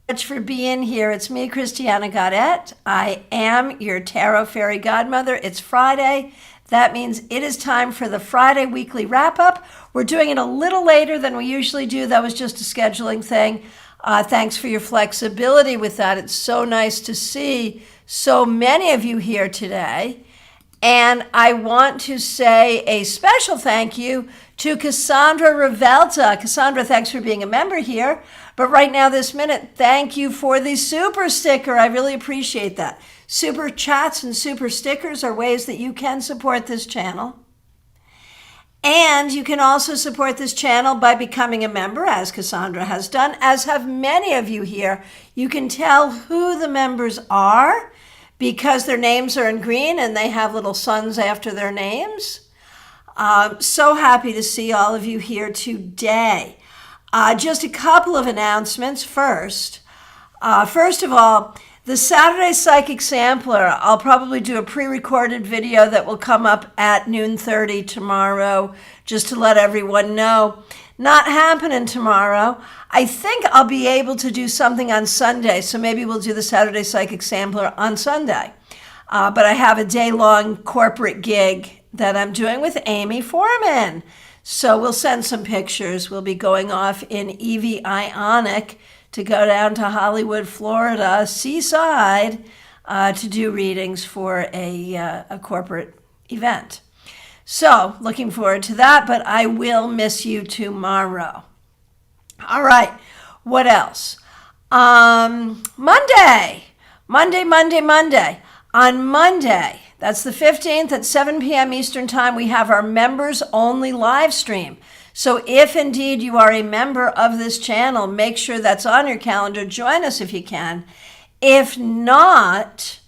Much for being here. It's me, Christiana Gaudette. I am your Tarot Fairy Godmother. It's Friday. That means it is time for the Friday weekly wrap-up. We're doing it a little later than we usually do. That was just a scheduling thing. Thanks for your flexibility with that. It's so nice to see so many of you here today. And I want to say a special thank you to Cassandra Revelta. Cassandra, thanks for being a member here. But right now, this minute, thank you for the super sticker. I really appreciate that. Super chats and super stickers are ways that you can support this channel. And you can also support this channel by becoming a member, as Cassandra has done, as have many of you here. You can tell who the members are because their names are in green and they have little suns after their names. So happy to see all of you here today. Just a couple of announcements first. First of all, the Saturday Psychic Sampler, I'll probably do a pre-recorded video that will come up at noon 30 tomorrow, just to let everyone know. Not happening tomorrow. I think I'll be able to do something on Sunday, so maybe we'll do the Saturday Psychic Sampler on Sunday. But I have a day-long corporate gig that I'm doing with Amy Foreman. So we'll send some pictures. We'll be going off in EV Ionic to go down to Hollywood, Florida, seaside, to do readings for a corporate event. So looking forward to that, but I will miss you tomorrow. All right, what else? Monday. On Monday, that's the 15th at 7 p.m. Eastern Time, we have our members-only live stream. So if indeed you are a member of this channel, make sure that's on your calendar. Join us if you can. If not,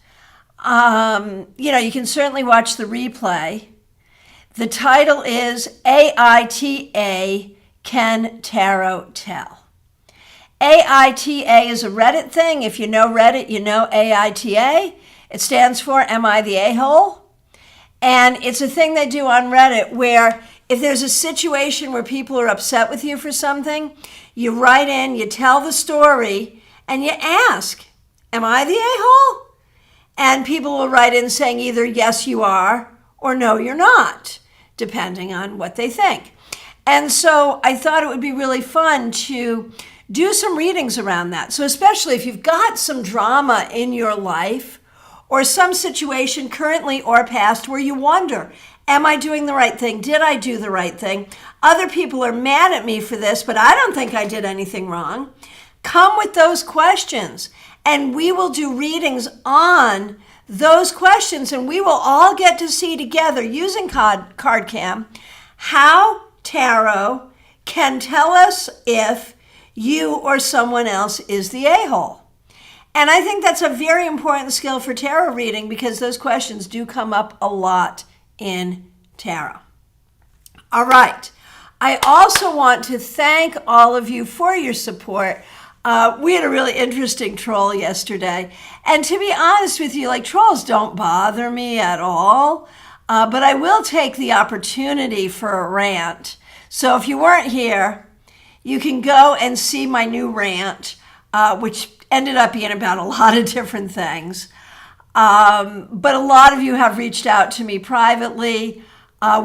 you can certainly watch the replay. The title is AITA, Can Tarot Tell? AITA is a Reddit thing. If you know Reddit, you know AITA. It stands for Am I the A-hole? And it's a thing they do on Reddit where if there's a situation where people are upset with you for something, you write in, you tell the story, and you ask, am I the a-hole? And people will write in saying either yes, you are, or no, you're not, depending on what they think. And so I thought it would be really fun to do some readings around that. So especially if you've got some drama in your life or some situation currently or past where you wonder, am I doing the right thing? Did I do the right thing? Other people are mad at me for this, but I don't think I did anything wrong. Come with those questions, and we will do readings on those questions, and we will all get to see together using CardCam how tarot can tell us if you or someone else is the a-hole. And I think that's a very important skill for tarot reading because those questions do come up a lot in tarot. All right. I also want to thank all of you for your support. We had a really interesting troll yesterday. And to be honest with you, trolls don't bother me at all. But I will take the opportunity for a rant. So if you weren't here, you can go and see my new rant, which ended up being about a lot of different things. But a lot of you have reached out to me privately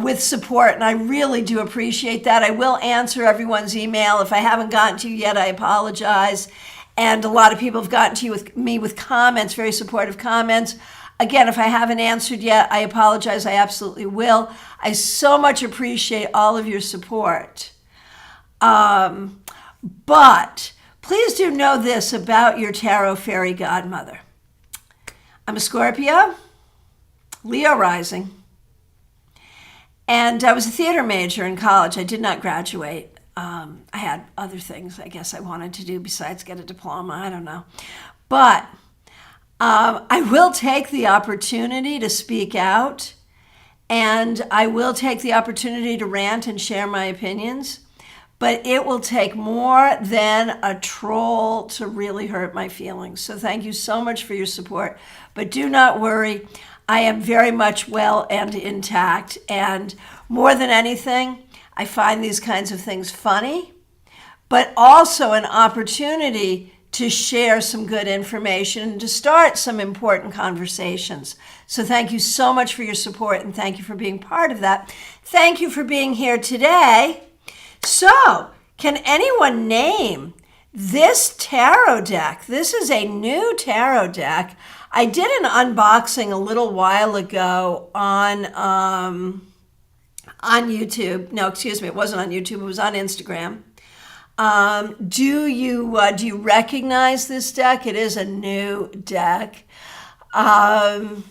with support, and I really do appreciate that. I will answer everyone's email. If I haven't gotten to you yet, I apologize. And a lot of people have gotten to me with comments, very supportive comments. Again, if I haven't answered yet, I apologize. I absolutely will. I so much appreciate all of your support. But please do know this about your Tarot Fairy Godmother. I'm a Scorpio, Leo rising, and I was a theater major in college. I did not graduate. I had other things I guess I wanted to do besides get a diploma. I don't know. But I will take the opportunity to speak out, and I will take the opportunity to rant and share my opinions. But it will take more than a troll to really hurt my feelings. So thank you so much for your support. But do not worry, I am very much well and intact. And more than anything, I find these kinds of things funny, but also an opportunity to share some good information and to start some important conversations. So thank you so much for your support, and thank you for being part of that. Thank you for being here today. So, can anyone name this tarot deck? This is a new tarot deck. I did an unboxing a little while ago on YouTube. No, excuse me, it wasn't on YouTube. It was on Instagram. Do you recognize this deck? It is a new deck. And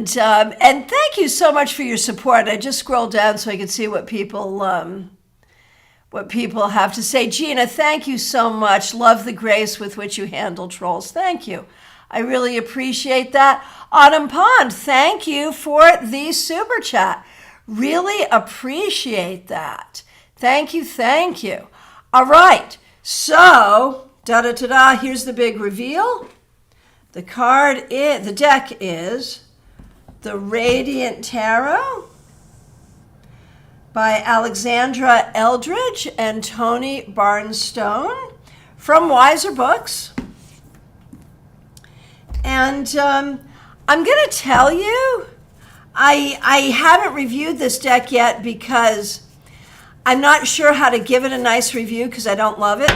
thank you so much for your support. I just scrolled down so I could see what people have to say. Gina, thank you so much. Love the grace with which you handle trolls. Thank you. I really appreciate that. Autumn Pond, thank you for the super chat. Really appreciate that. Thank you, thank you. All right, so, here's the big reveal. The deck is the Radiant Tarot by Alexandra Eldridge and Tony Barnstone from Wiser Books. And I'm going to tell you, I haven't reviewed this deck yet because I'm not sure how to give it a nice review because I don't love it.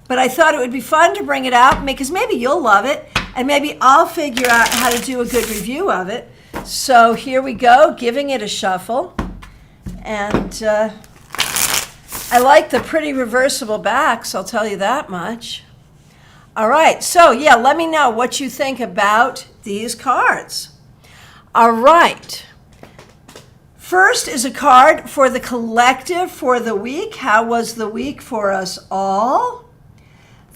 But I thought it would be fun to bring it out because maybe you'll love it and maybe I'll figure out how to do a good review of it. So here we go, giving it a shuffle. And I like the pretty reversible backs, I'll tell you that much. All right, so yeah, let me know what you think about these cards. All right. First is a card for the collective for the week. How was the week for us all?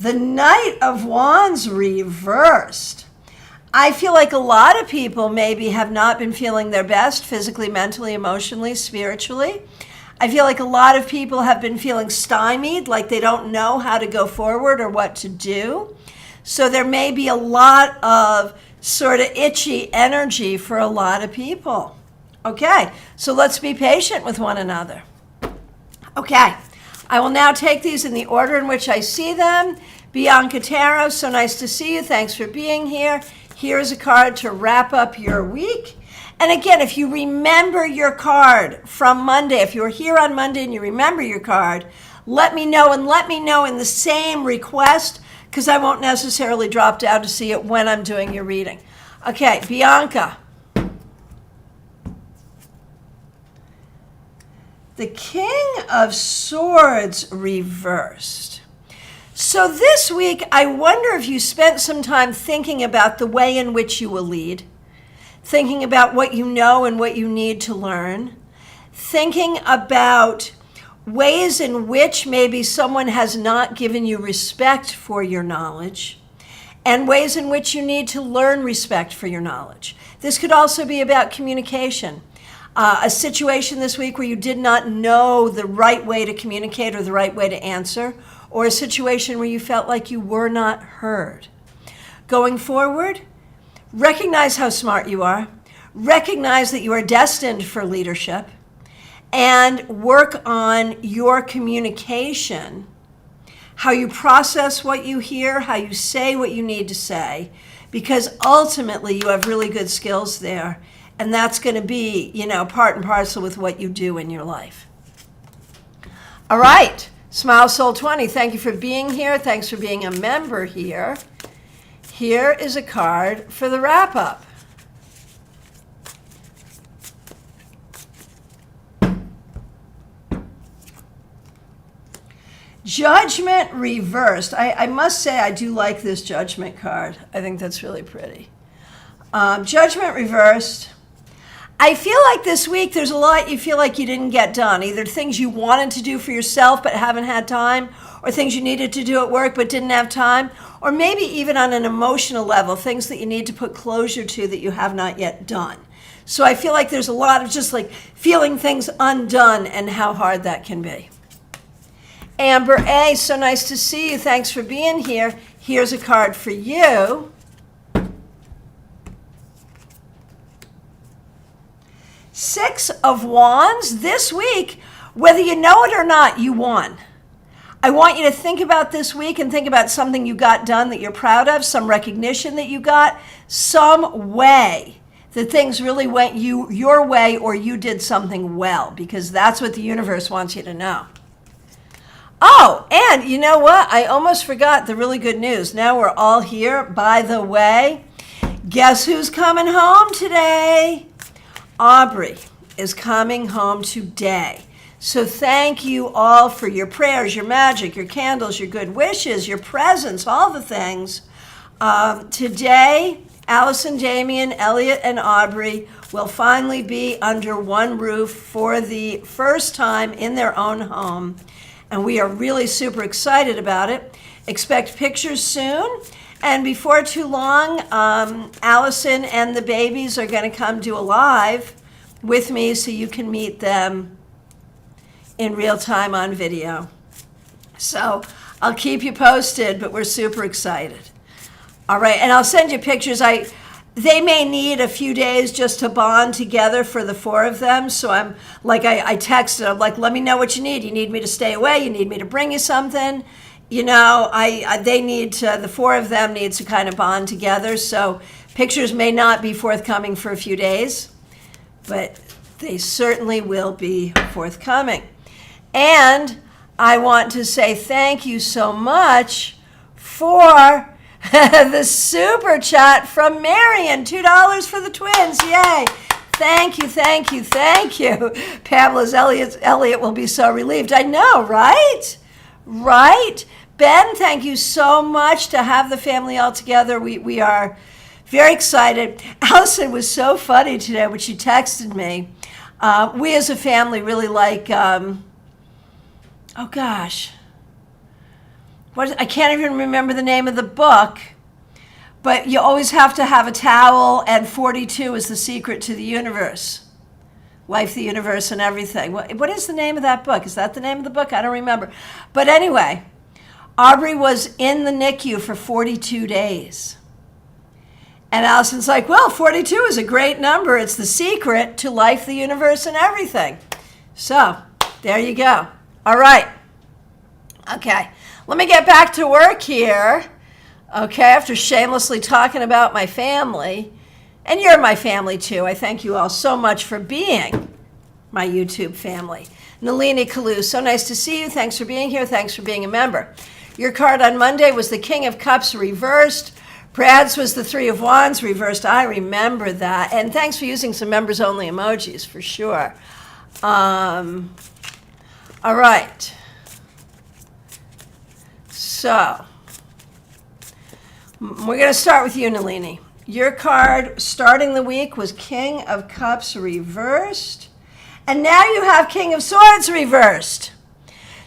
The Knight of Wands reversed. I feel like a lot of people maybe have not been feeling their best physically, mentally, emotionally, spiritually. I feel like a lot of people have been feeling stymied, like they don't know how to go forward or what to do. So there may be a lot of sort of itchy energy for a lot of people. Okay, so let's be patient with one another. Okay, I will now take these in the order in which I see them. Bianca Tarot, so nice to see you. Thanks for being here. Here's a card to wrap up your week. And again, if you remember your card from Monday, if you're here on Monday and you remember your card, let me know, and let me know in the same request, because I won't necessarily drop down to see it when I'm doing your reading. Okay, Bianca. The King of Swords reversed. So this week, I wonder if you spent some time thinking about the way in which you will lead, thinking about what you know and what you need to learn, thinking about ways in which maybe someone has not given you respect for your knowledge, and ways in which you need to learn respect for your knowledge. This could also be about communication. A situation this week where you did not know the right way to communicate or the right way to answer, or a situation where you felt like you were not heard. Going forward, recognize how smart you are, recognize that you are destined for leadership, and work on your communication, how you process what you hear, how you say what you need to say, because ultimately you have really good skills there. And that's going to be, part and parcel with what you do in your life. All right. Smile Soul 20, thank you for being here. Thanks for being a member here. Here is a card for the wrap-up. Judgment reversed. I must say I do like this Judgment card. I think that's really pretty. Judgment reversed. I feel like this week there's a lot you feel like you didn't get done. Either things you wanted to do for yourself but haven't had time, or things you needed to do at work but didn't have time, or maybe even on an emotional level, things that you need to put closure to that you have not yet done. So I feel like there's a lot of just like feeling things undone and how hard that can be. Amber A, so nice to see you. Thanks for being here. Here's a card for you. Six of Wands. This week, whether you know it or not, you won. I want you to think about this week and think about something you got done that you're proud of, some recognition that you got, some way that things really went your way or you did something well, because that's what the universe wants you to know. Oh, and you know what? I almost forgot the really good news. Now we're all here. By the way, guess who's coming home today? Aubrey is coming home today. So thank you all for your prayers, your magic, your candles, your good wishes, your presents, all the things. Today, Allison, Damien, Elliot, and Aubrey will finally be under one roof for the first time in their own home. And we are really super excited about it. Expect pictures soon. And before too long, Allison and the babies are going to come do a live with me so you can meet them in real time on video. So I'll keep you posted, but we're super excited. All right, and I'll send you pictures. They may need a few days just to bond together for the four of them. So I'm like, I texted, I'm like, let me know what you need. You need me to stay away? You need me to bring you something? You know, they need to, the four of them need to kind of bond together. So pictures may not be forthcoming for a few days, but they certainly will be forthcoming. And I want to say thank you so much for the super chat from Marion, $2 for the twins. Yay. Thank you, thank you, thank you. Pamela's Elliot will be so relieved. I know, right? Right? Ben, thank you so much to have the family all together. We are very excited. Allison was so funny today when she texted me. We as a family really like, oh gosh, I can't even remember the name of the book, but you always have to have a towel, and 42 is the secret to the universe. Life, the universe, and everything. What is the name of that book? Is that the name of the book? I don't remember. But anyway, Aubrey was in the NICU for 42 days. And Allison's like, well, 42 is a great number. It's the secret to life, the universe, and everything. So there you go. All right. Okay. Let me get back to work here. Okay. After shamelessly talking about my family. And you're my family too. I thank you all so much for being my YouTube family. Nalini Kalu, so nice to see you. Thanks for being here. Thanks for being a member. Your card on Monday was the King of Cups reversed. Brad's was the Three of Wands reversed. I remember that. And thanks for using some members only emojis for sure. All right. So we're going to start with you, Nalini. Your card starting the week was King of Cups reversed. And now you have King of Swords reversed.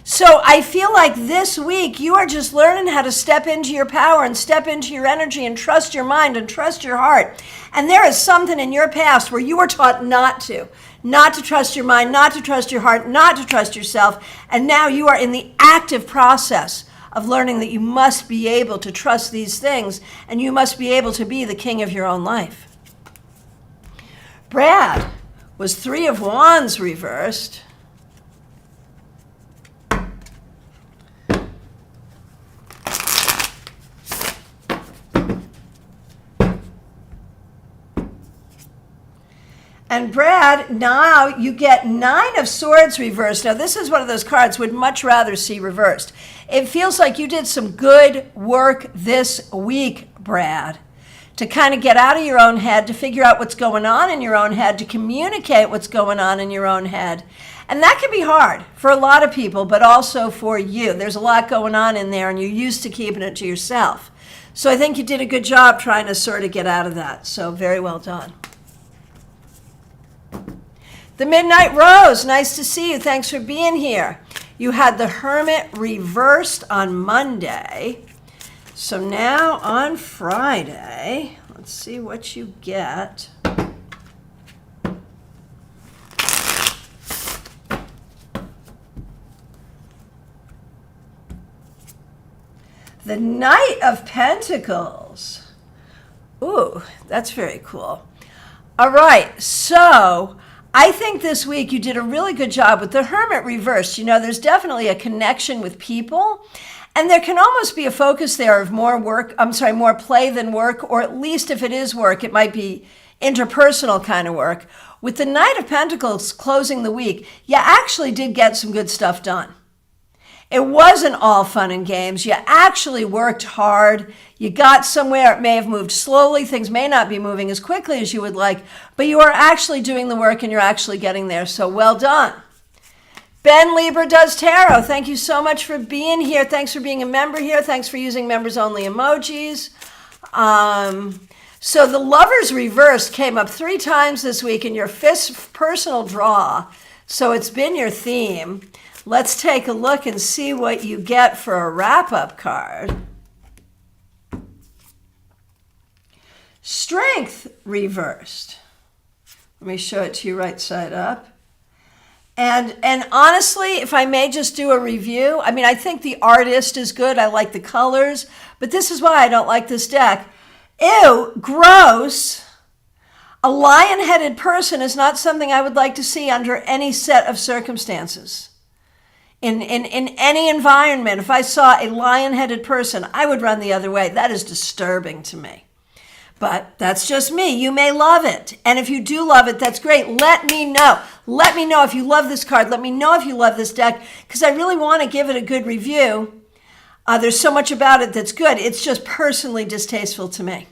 So I feel like this week you are just learning how to step into your power and step into your energy and trust your mind and trust your heart. And there is something in your past where you were taught not to trust your mind, not to trust your heart, not to trust yourself. And now you are in the active process of learning that you must be able to trust these things and you must be able to be the king of your own life. Brad was Three of Wands reversed. And Brad, now you get Nine of Swords reversed. Now this is one of those cards would much rather see reversed. It feels like you did some good work this week, Brad, to kind of get out of your own head, to figure out what's going on in your own head, to communicate what's going on in your own head. And that can be hard for a lot of people, but also for you. There's a lot going on in there and you're used to keeping it to yourself. So I think you did a good job trying to sort of get out of that. So very well done. The Midnight Rose, nice to see you. Thanks for being here. You had the Hermit reversed on Monday. So now on Friday, let's see what you get. The Knight of Pentacles. Ooh, that's very cool. All right, so I think this week you did a really good job with the Hermit reversed. You know, there's definitely a connection with people, and there can almost be a focus there of more play than work, or at least if it is work, it might be interpersonal kind of work. With the Knight of Pentacles closing the week, you actually did get some good stuff done. It wasn't all fun and games. You actually worked hard. You got somewhere. It may have moved slowly. Things may not be moving as quickly as you would like, but you are actually doing the work and you're actually getting there. So well done. Ben Lieber Does Tarot, thank you so much for being here. Thanks for being a member here. Thanks for using members only emojis. So the Lovers reversed came up 3 times this week in your fifth personal draw. So it's been your theme. Let's take a look and see what you get for a wrap-up card. Strength reversed. Let me show it to you right side up. And honestly, if I may just do a review, I mean, I think the artist is good. I like the colors, but this is why I don't like this deck. Ew, gross. A lion-headed person is not something I would like to see under any set of circumstances. In any environment, if I saw a lion-headed person, I would run the other way. That is disturbing to me. But that's just me. You may love it. And if you do love it, that's great. Let me know. Let me know if you love this card. Let me know if you love this deck, because I really want to give it a good review. There's so much about it that's good. It's just personally distasteful to me.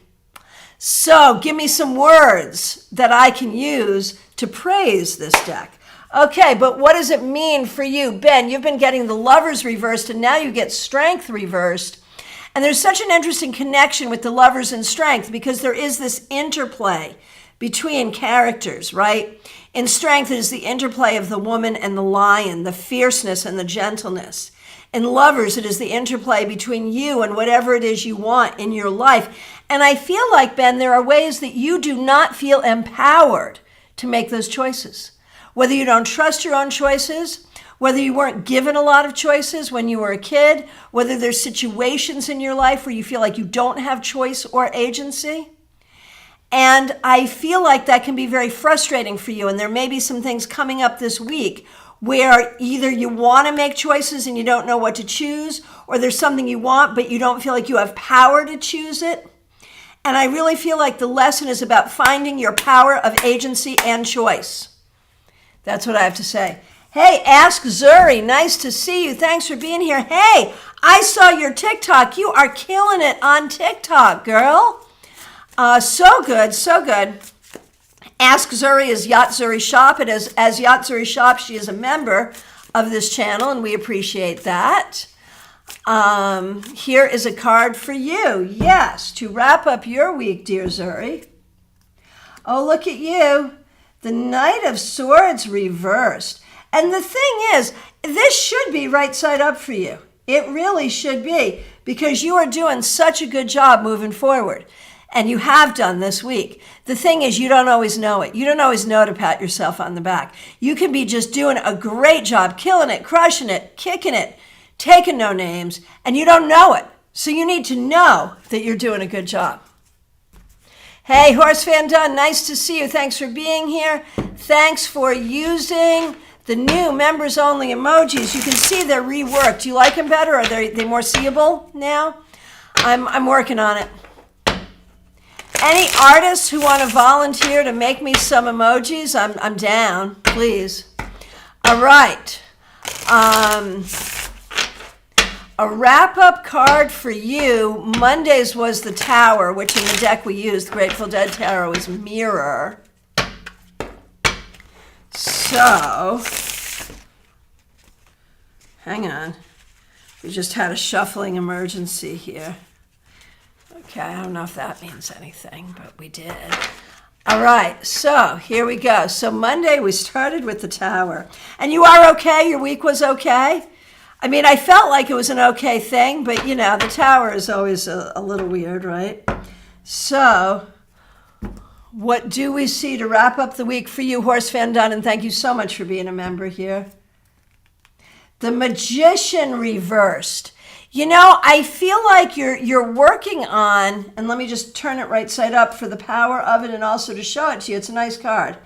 So give me some words that I can use to praise this deck. Okay, but what does it mean for you? Ben, you've been getting the Lovers reversed, and now you get Strength reversed. And there's such an interesting connection with the Lovers and Strength, because there is this interplay between characters, right? In Strength, it is the interplay of the woman and the lion, the fierceness and the gentleness. In Lovers, it is the interplay between you and whatever it is you want in your life. And I feel like, Ben, there are ways that you do not feel empowered to make those choices. Whether you don't trust your own choices, whether you weren't given a lot of choices when you were a kid, whether there's situations in your life where you feel like you don't have choice or agency. And I feel like that can be very frustrating for you. And there may be some things coming up this week where either you want to make choices and you don't know what to choose, or there's something you want but you don't feel like you have power to choose it. And I really feel like the lesson is about finding your power of agency and choice. That's what I have to say. Hey, Ask Zuri, nice to see you. Thanks for being here. Hey, I saw your TikTok. You are killing it on TikTok, girl. So good, so good. Ask Zuri is Yacht Zuri Shop. And as Yacht Zuri Shop, she is a member of this channel, and we appreciate that. Here is a card for you. Yes, to wrap up your week, dear Zuri. Oh, look at you. The Knight of Swords reversed. And the thing is, this should be right side up for you. It really should be, because you are doing such a good job moving forward. And you have done this week. The thing is, you don't always know it. You don't always know to pat yourself on the back. You can be just doing a great job, killing it, crushing it, kicking it, taking no names, and you don't know it. So you need to know that you're doing a good job. Hey, Horse Fan Dunn, nice to see you. Thanks for being here. Thanks for using the new members only emojis. You can see they're reworked. Do you like them better? Are they more seeable now? I'm working on it. Any artists who want to volunteer to make me some emojis, I'm down, please. All right. A wrap-up card for you. Monday's was the Tower, which in the deck we used, the Grateful Dead Tarot, is Mirror. So, hang on. We just had a shuffling emergency here. Okay, I don't know if that means anything, but we did. All right, so here we go. So Monday we started with the Tower. And you are okay? Your week was okay? I mean, I felt like it was an okay thing, but you know, the Tower is always a little weird, right? So, what do we see to wrap up the week for you, Horse Fan Dunn? And thank you so much for being a member here. The Magician reversed. You know, I feel like you're working on, and let me just turn it right side up for the power of it and also to show it to you. It's a nice card.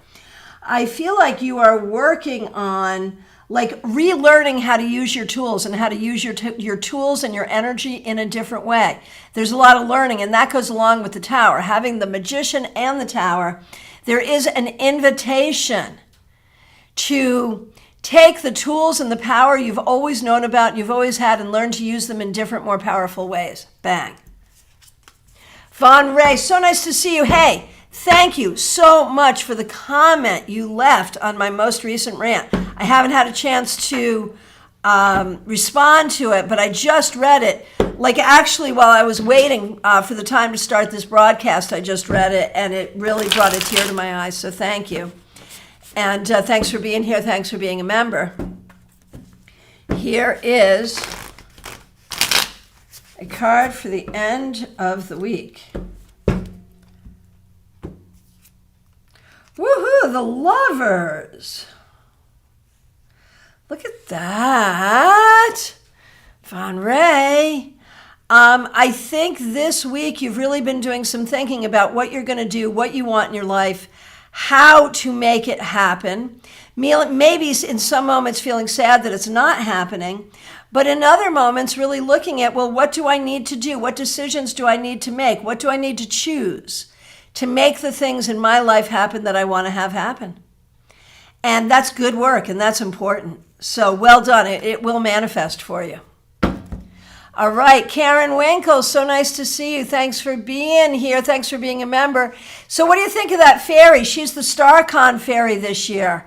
I feel like you are working on like relearning how to use your tools and how to use your tools and your energy in a different way. There's a lot of learning, and that goes along with the Tower. Having the Magician and the Tower, there is an invitation to take the tools and the power you've always known about, you've always had, and learn to use them in different, more powerful ways. Bang. Von Ray, so nice to see you. Hey, thank you so much for the comment you left on my most recent rant. I haven't had a chance to respond to it, but I just read it. Like actually while I was waiting for the time to start this broadcast, I just read it, and it really brought a tear to my eyes, so thank you. And thanks for being here. Thanks for being a member. Here is a card for the end of the week. Woohoo, the Lovers. Look at that. Von Ray. I think this week you've really been doing some thinking about what you're going to do, what you want in your life, how to make it happen. Maybe in some moments feeling sad that it's not happening, but in other moments really looking at, well, what do I need to do? What decisions do I need to make? What do I need to choose to make the things in my life happen that I want to have happen? And that's good work, and that's important. So well done. It will manifest for you. All right, Karen Winkle, so nice to see you. Thanks for being here. Thanks for being a member. So what do you think of that fairy? She's the StarCon fairy this year.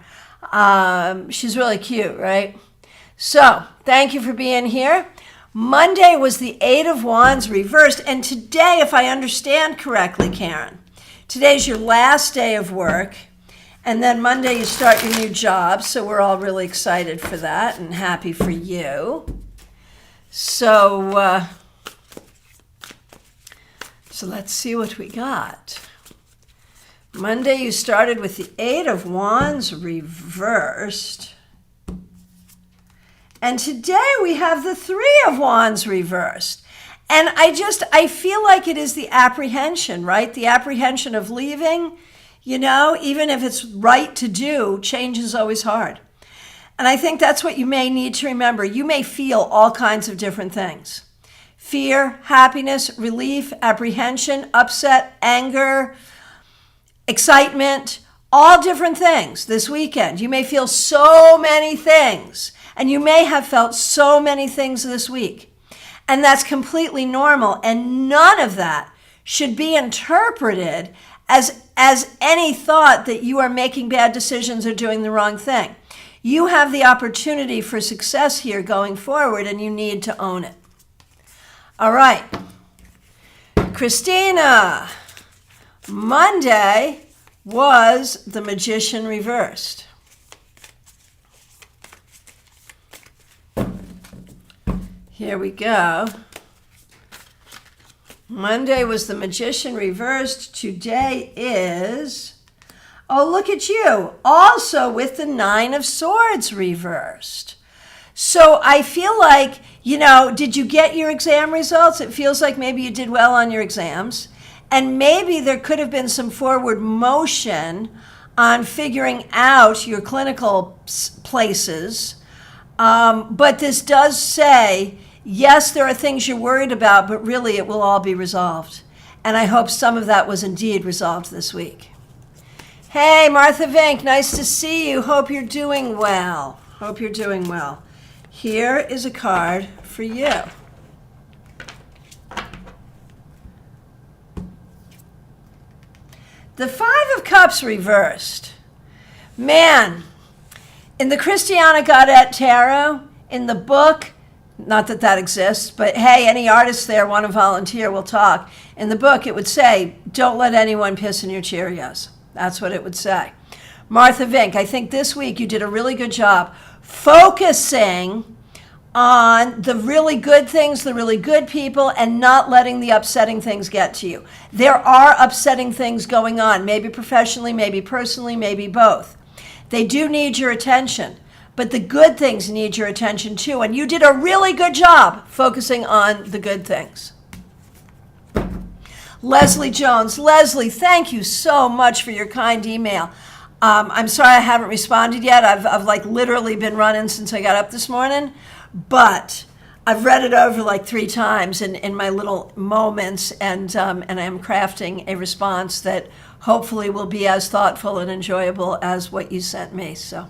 She's really cute, right? So thank you for being here. Monday was the Eight of Wands reversed. And today, if I understand correctly, Karen, today's your last day of work. And then Monday you start your new job. So we're all really excited for that and happy for you. So let's see what we got. Monday you started with the Eight of Wands reversed. And today we have the Three of Wands reversed. And I feel like it is the apprehension, right? The apprehension of leaving, even if it's right to do, change is always hard. And I think that's what you may need to remember. You may feel all kinds of different things. Fear, happiness, relief, apprehension, upset, anger, excitement, all different things this weekend. You may feel so many things, and you may have felt so many things this week. And that's completely normal, and none of that should be interpreted as any thought that you are making bad decisions or doing the wrong thing. You have the opportunity for success here going forward, and you need to own it. All right. Christina, Monday was the Magician reversed. Here we go. Monday was the Magician reversed. Today is, oh, look at you, also with the Nine of Swords reversed. So I feel like, did you get your exam results? It feels like maybe you did well on your exams. And maybe there could have been some forward motion on figuring out your clinical places. But this does say, yes, there are things you're worried about, but really it will all be resolved. And I hope some of that was indeed resolved this week. Hey, Martha Vink, nice to see you. Hope you're doing well. Hope you're doing well. Here is a card for you. The Five of Cups reversed. Man, in the Christiana Gaudet Tarot, in the book, not that that exists, but hey, any artists there want to volunteer, we'll talk. In the book, it would say, don't let anyone piss in your Cheerios. That's what it would say. Martha Vink, I think this week you did a really good job focusing on the really good things, the really good people, and not letting the upsetting things get to you. There are upsetting things going on, maybe professionally, maybe personally, maybe both. They do need your attention, but the good things need your attention too, and you did a really good job focusing on the good things. Leslie Jones. Leslie, thank you so much for your kind email. I'm sorry I haven't responded yet. I've like literally been running since I got up this morning, but I've read it over like 3 times in my little moments, and I'm crafting a response that hopefully will be as thoughtful and enjoyable as what you sent me. So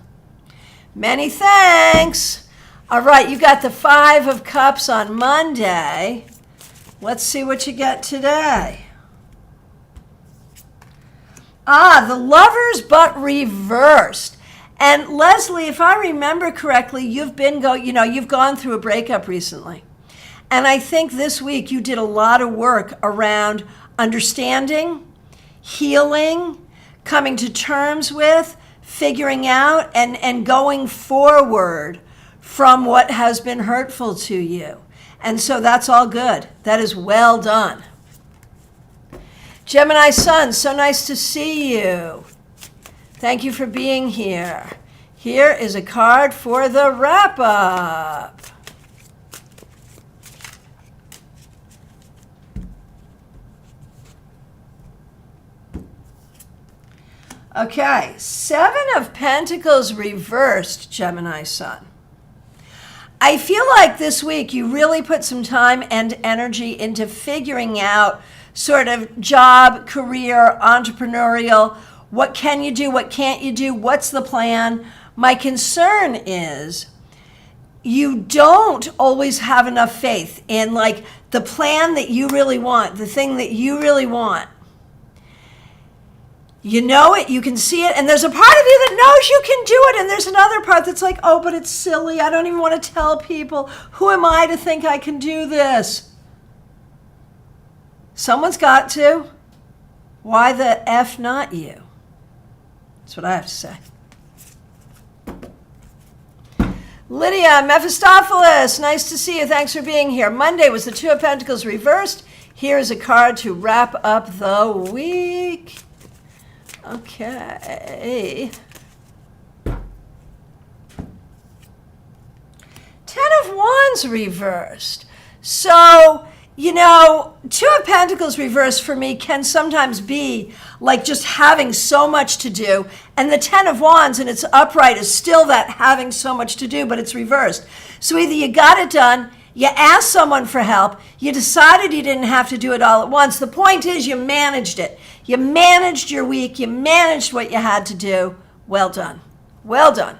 many thanks. All right, you got the 5 of Cups on Monday. Let's see what you get today. The Lovers, but reversed. And Leslie, if I remember correctly, you've gone through a breakup recently. And I think this week you did a lot of work around understanding, healing, coming to terms with, figuring out, and going forward from what has been hurtful to you. And so that's all good. That is well done. Gemini Sun, so nice to see you. Thank you for being here. Here is a card for the wrap-up. Okay, 7 of Pentacles reversed, Gemini Sun. I feel like this week you really put some time and energy into figuring out sort of job, career, entrepreneurial, what can you do, what can't you do, what's the plan? My concern is you don't always have enough faith in like the plan that you really want, the thing that you really want. You know it, you can see it, and there's a part of you that knows you can do it, and there's another part that's like, oh, but it's silly. I don't even want to tell people. Who am I to think I can do this? Someone's got to. Why the F not you? That's what I have to say. Lydia, Mephistopheles, nice to see you. Thanks for being here. Monday was the 2 of Pentacles reversed. Here is a card to wrap up the week. Okay. 10 of Wands reversed. So, 2 of Pentacles reversed for me can sometimes be like just having so much to do. And the 10 of Wands and its upright is still that having so much to do, but it's reversed. So either you got it done, you asked someone for help, you decided you didn't have to do it all at once. The point is you managed it. You managed your week. You managed what you had to do. Well done. Well done.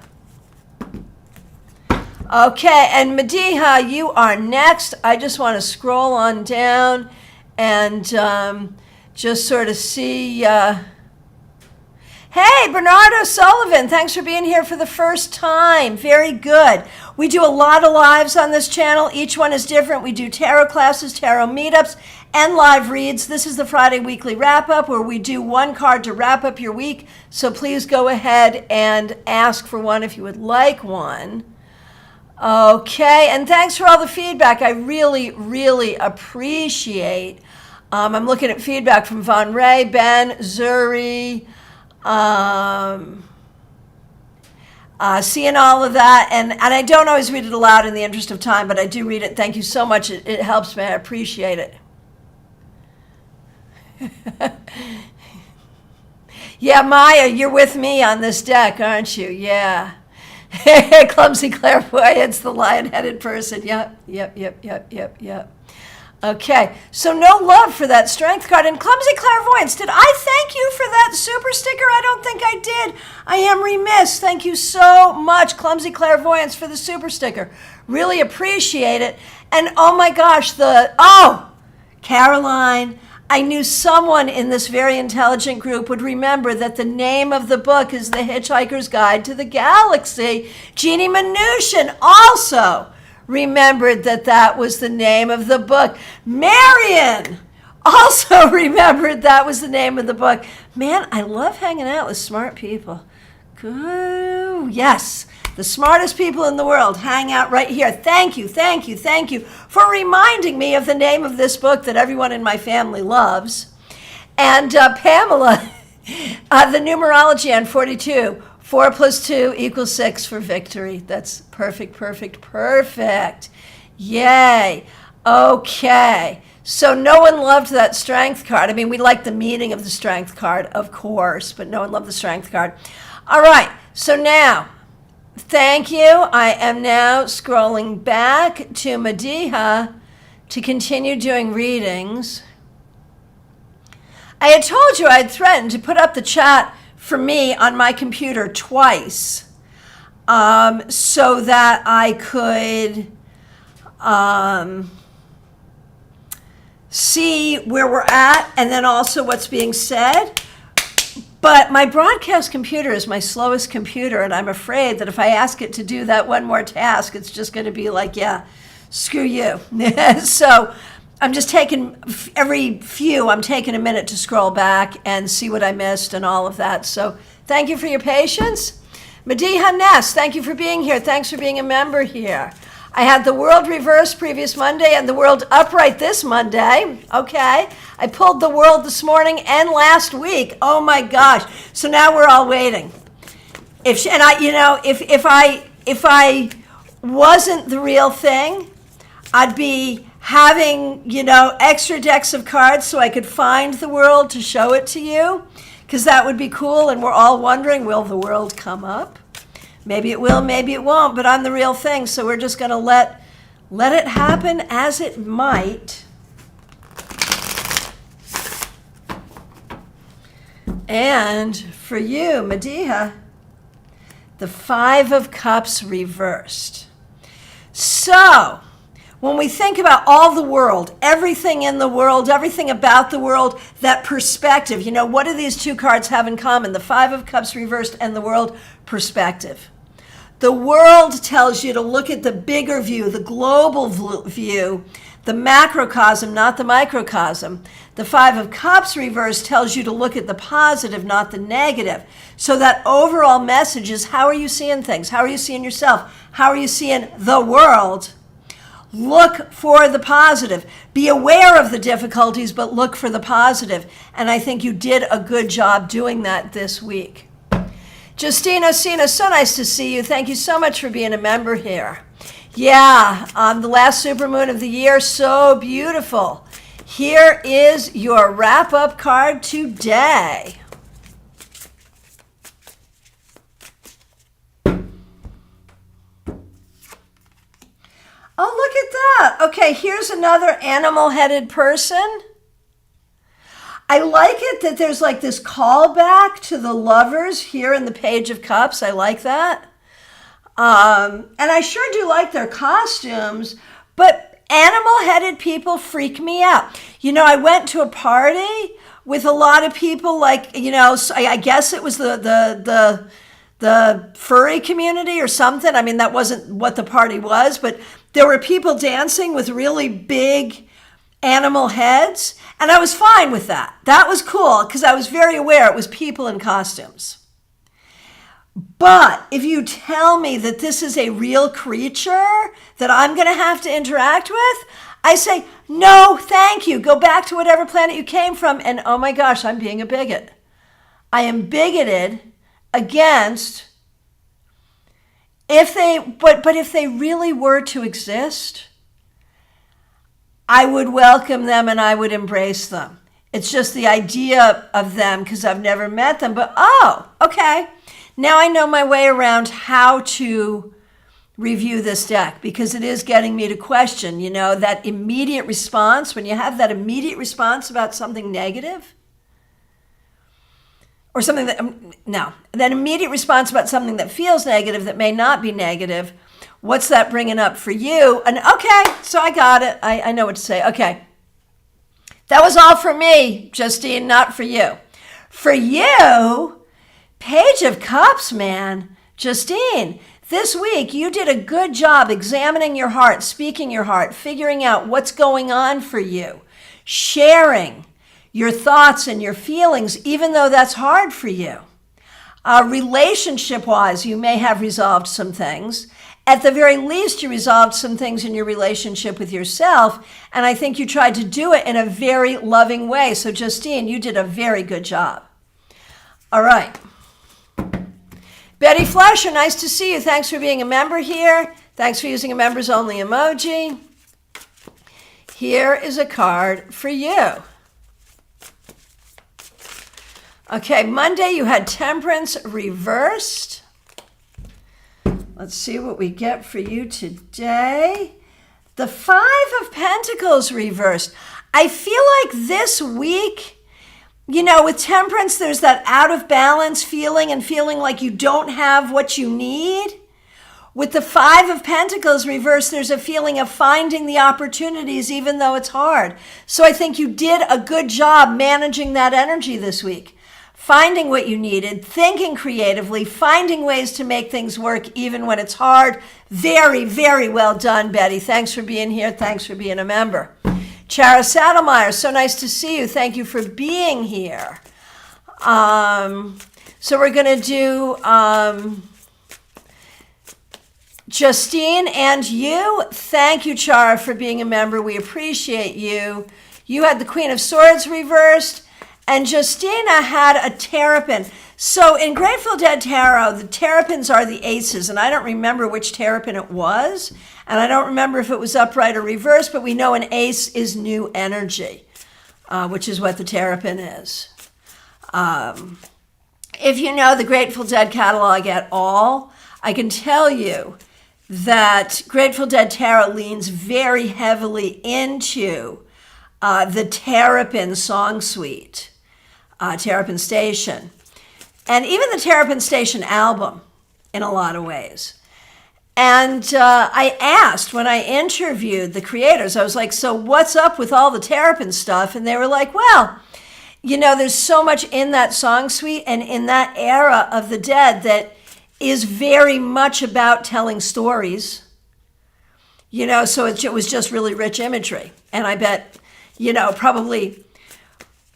Okay, and Mediha, you are next. I just want to scroll on down and just sort of see. Hey, Bernardo Sullivan, thanks for being here for the first time. Very good. We do a lot of lives on this channel. Each one is different. We do tarot classes, tarot meetups, and live reads. This is the Friday weekly wrap-up where we do one card to wrap up your week. So please go ahead and ask for one if you would like one. Okay, and thanks for all the feedback. I really, really appreciate. I'm looking at feedback from Von Ray, Ben, Zuri, seeing all of that. And I don't always read it aloud in the interest of time, but I do read it. Thank you so much. It helps me. I appreciate it. Yeah, Maya, you're with me on this deck, aren't you? Yeah. Clumsy clairvoyance, the lion-headed person. Yep. Okay, so no love for that strength card. And clumsy clairvoyance, did I thank you for that super sticker? I don't think I did. I am remiss. Thank you so much, clumsy clairvoyance, for the super sticker. Really appreciate it. And oh my gosh, Caroline, I knew someone in this very intelligent group would remember that the name of the book is The Hitchhiker's Guide to the Galaxy. Jeannie Mnuchin also remembered that was the name of the book. Marion also remembered that was the name of the book. Man, I love hanging out with smart people. Good. Yes, the smartest people in the world hang out right here. Thank you for reminding me of the name of this book that everyone in my family loves. And Pamela, the numerology on 42, 4 + 2 = 6 for victory. That's perfect. Yay. Okay. So no one loved that Strength card. I mean, we like the meaning of the Strength card, of course, but no one loved the Strength card. All right, so now, thank you. I am now scrolling back to Mediha to continue doing readings. I had told you I had threatened to put up the chat for me on my computer twice, so that I could see where we're at and then also what's being said. But my broadcast computer is my slowest computer, and I'm afraid that if I ask it to do that one more task, it's just going to be like, yeah, screw you. So I'm just taking, I'm taking a minute to scroll back and see what I missed and all of that. So thank you for your patience. Mediha Ness, thank you for being here. Thanks for being a member here. I had the world reversed previous Monday and the world upright this Monday. Okay. I pulled the world this morning and last week. Oh my gosh. So now we're all waiting. If I wasn't the real thing, I'd be having, extra decks of cards so I could find the world to show it to you, because that would be cool. And we're all wondering, will the world come up? Maybe it will, maybe it won't, but I'm the real thing. So we're just going to let it happen as it might. And for you, Mediha, the Five of Cups reversed. So when we think about all the world, everything in the world, everything about the world, that perspective, what do these two cards have in common? The Five of Cups reversed and the world, perspective. The world tells you to look at the bigger view, the global view, the macrocosm, not the microcosm. The Five of Cups reversed tells you to look at the positive, not the negative. So that overall message is, how are you seeing things? How are you seeing yourself? How are you seeing the world? Look for the positive. Be aware of the difficulties, but look for the positive. And I think you did a good job doing that this week. Justina Sina, so nice to see you. Thank you so much for being a member here. Yeah, the last supermoon of the year, so beautiful. Here is your wrap-up card today. Oh, look at that. Okay, here's another animal-headed person. I like it that there's like this callback to the lovers here in the Page of Cups. I like that. And I sure do like their costumes, but animal-headed people freak me out. I went to a party with a lot of people so I guess it was the furry community or something. I mean, that wasn't what the party was, but there were people dancing with really big animal heads, and I was fine with that. That was cool because I was very aware it was people in costumes. But if you tell me that this is a real creature that I'm going to have to interact with, I say, no, thank you. Go back to whatever planet you came from. And oh my gosh, I'm being a bigot. I am bigoted against if they really were to exist, I would welcome them and I would embrace them. It's just the idea of them because I've never met them. But, oh, okay. Now I know my way around how to review this deck because it is getting me to question, that immediate response. When you have that immediate response about something negative or something that immediate response about something that feels negative that may not be negative. What's that bringing up for you? And okay, so I got it. I know what to say. Okay. That was all for me, Justine, not for you. For you, Page of Cups, man. Justine, this week you did a good job examining your heart, speaking your heart, figuring out what's going on for you, sharing your thoughts and your feelings, even though that's hard for you. Relationship-wise, you may have resolved some things. At the very least, you resolved some things in your relationship with yourself, and I think you tried to do it in a very loving way. So, Justine, you did a very good job. All right. Betty Fleischer, nice to see you. Thanks for being a member here. Thanks for using a members-only emoji. here is a card for you. Okay, Monday you had Temperance reversed. Let's see what we get for you today. The 5 of Pentacles reversed. I feel like this week, you know, with Temperance, there's that out of balance feeling and feeling like you don't have what you need. With the 5 of Pentacles reversed, there's a feeling of finding the opportunities even though it's hard. So I think you did a good job managing that energy this week. Finding what you needed, thinking creatively, finding ways to make things work even when it's hard. Very, very well done, Betty. Thanks for being here. Thanks for being a member. Chara Saddlemeyer, so nice to see you. Thank you for being here. So we're going to do Justine and you. Thank you, Chara, for being a member. We appreciate you. You had the Queen of Swords reversed. And Justina had a terrapin. So in Grateful Dead Tarot, the terrapins are the aces, and I don't remember which terrapin it was, and I don't remember if it was upright or reversed, but we know an ace is new energy, which is what the terrapin is. If you know the Grateful Dead catalog at all, I can tell you that Grateful Dead Tarot leans very heavily into the Terrapin song suite. Terrapin Station, and even the Terrapin Station album in a lot of ways. And I asked when I interviewed the creators, I was like, so what's up with all the Terrapin stuff? And they were like, well, you know, there's so much in that song suite and in that era of the Dead that is very much about telling stories. You know, so it was just really rich imagery. And I bet, you know, probably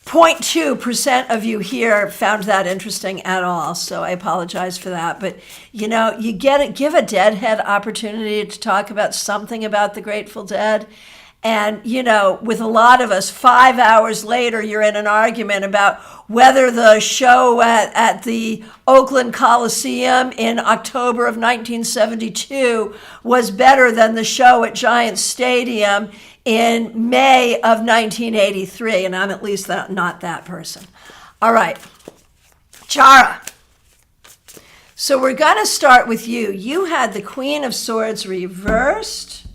0.2% of you here found that interesting at all, so I apologize for that. But, you know, you get it, give a Deadhead opportunity to talk about something about the Grateful Dead. And, you know, with a lot of us, 5 hours later, you're in an argument about whether the show at the Oakland Coliseum in October of 1972 was better than the show at Giant Stadium in May of 1983, and I'm at least not that person. All right, Chara. So we're going to start with you. You had the Queen of Swords reversed.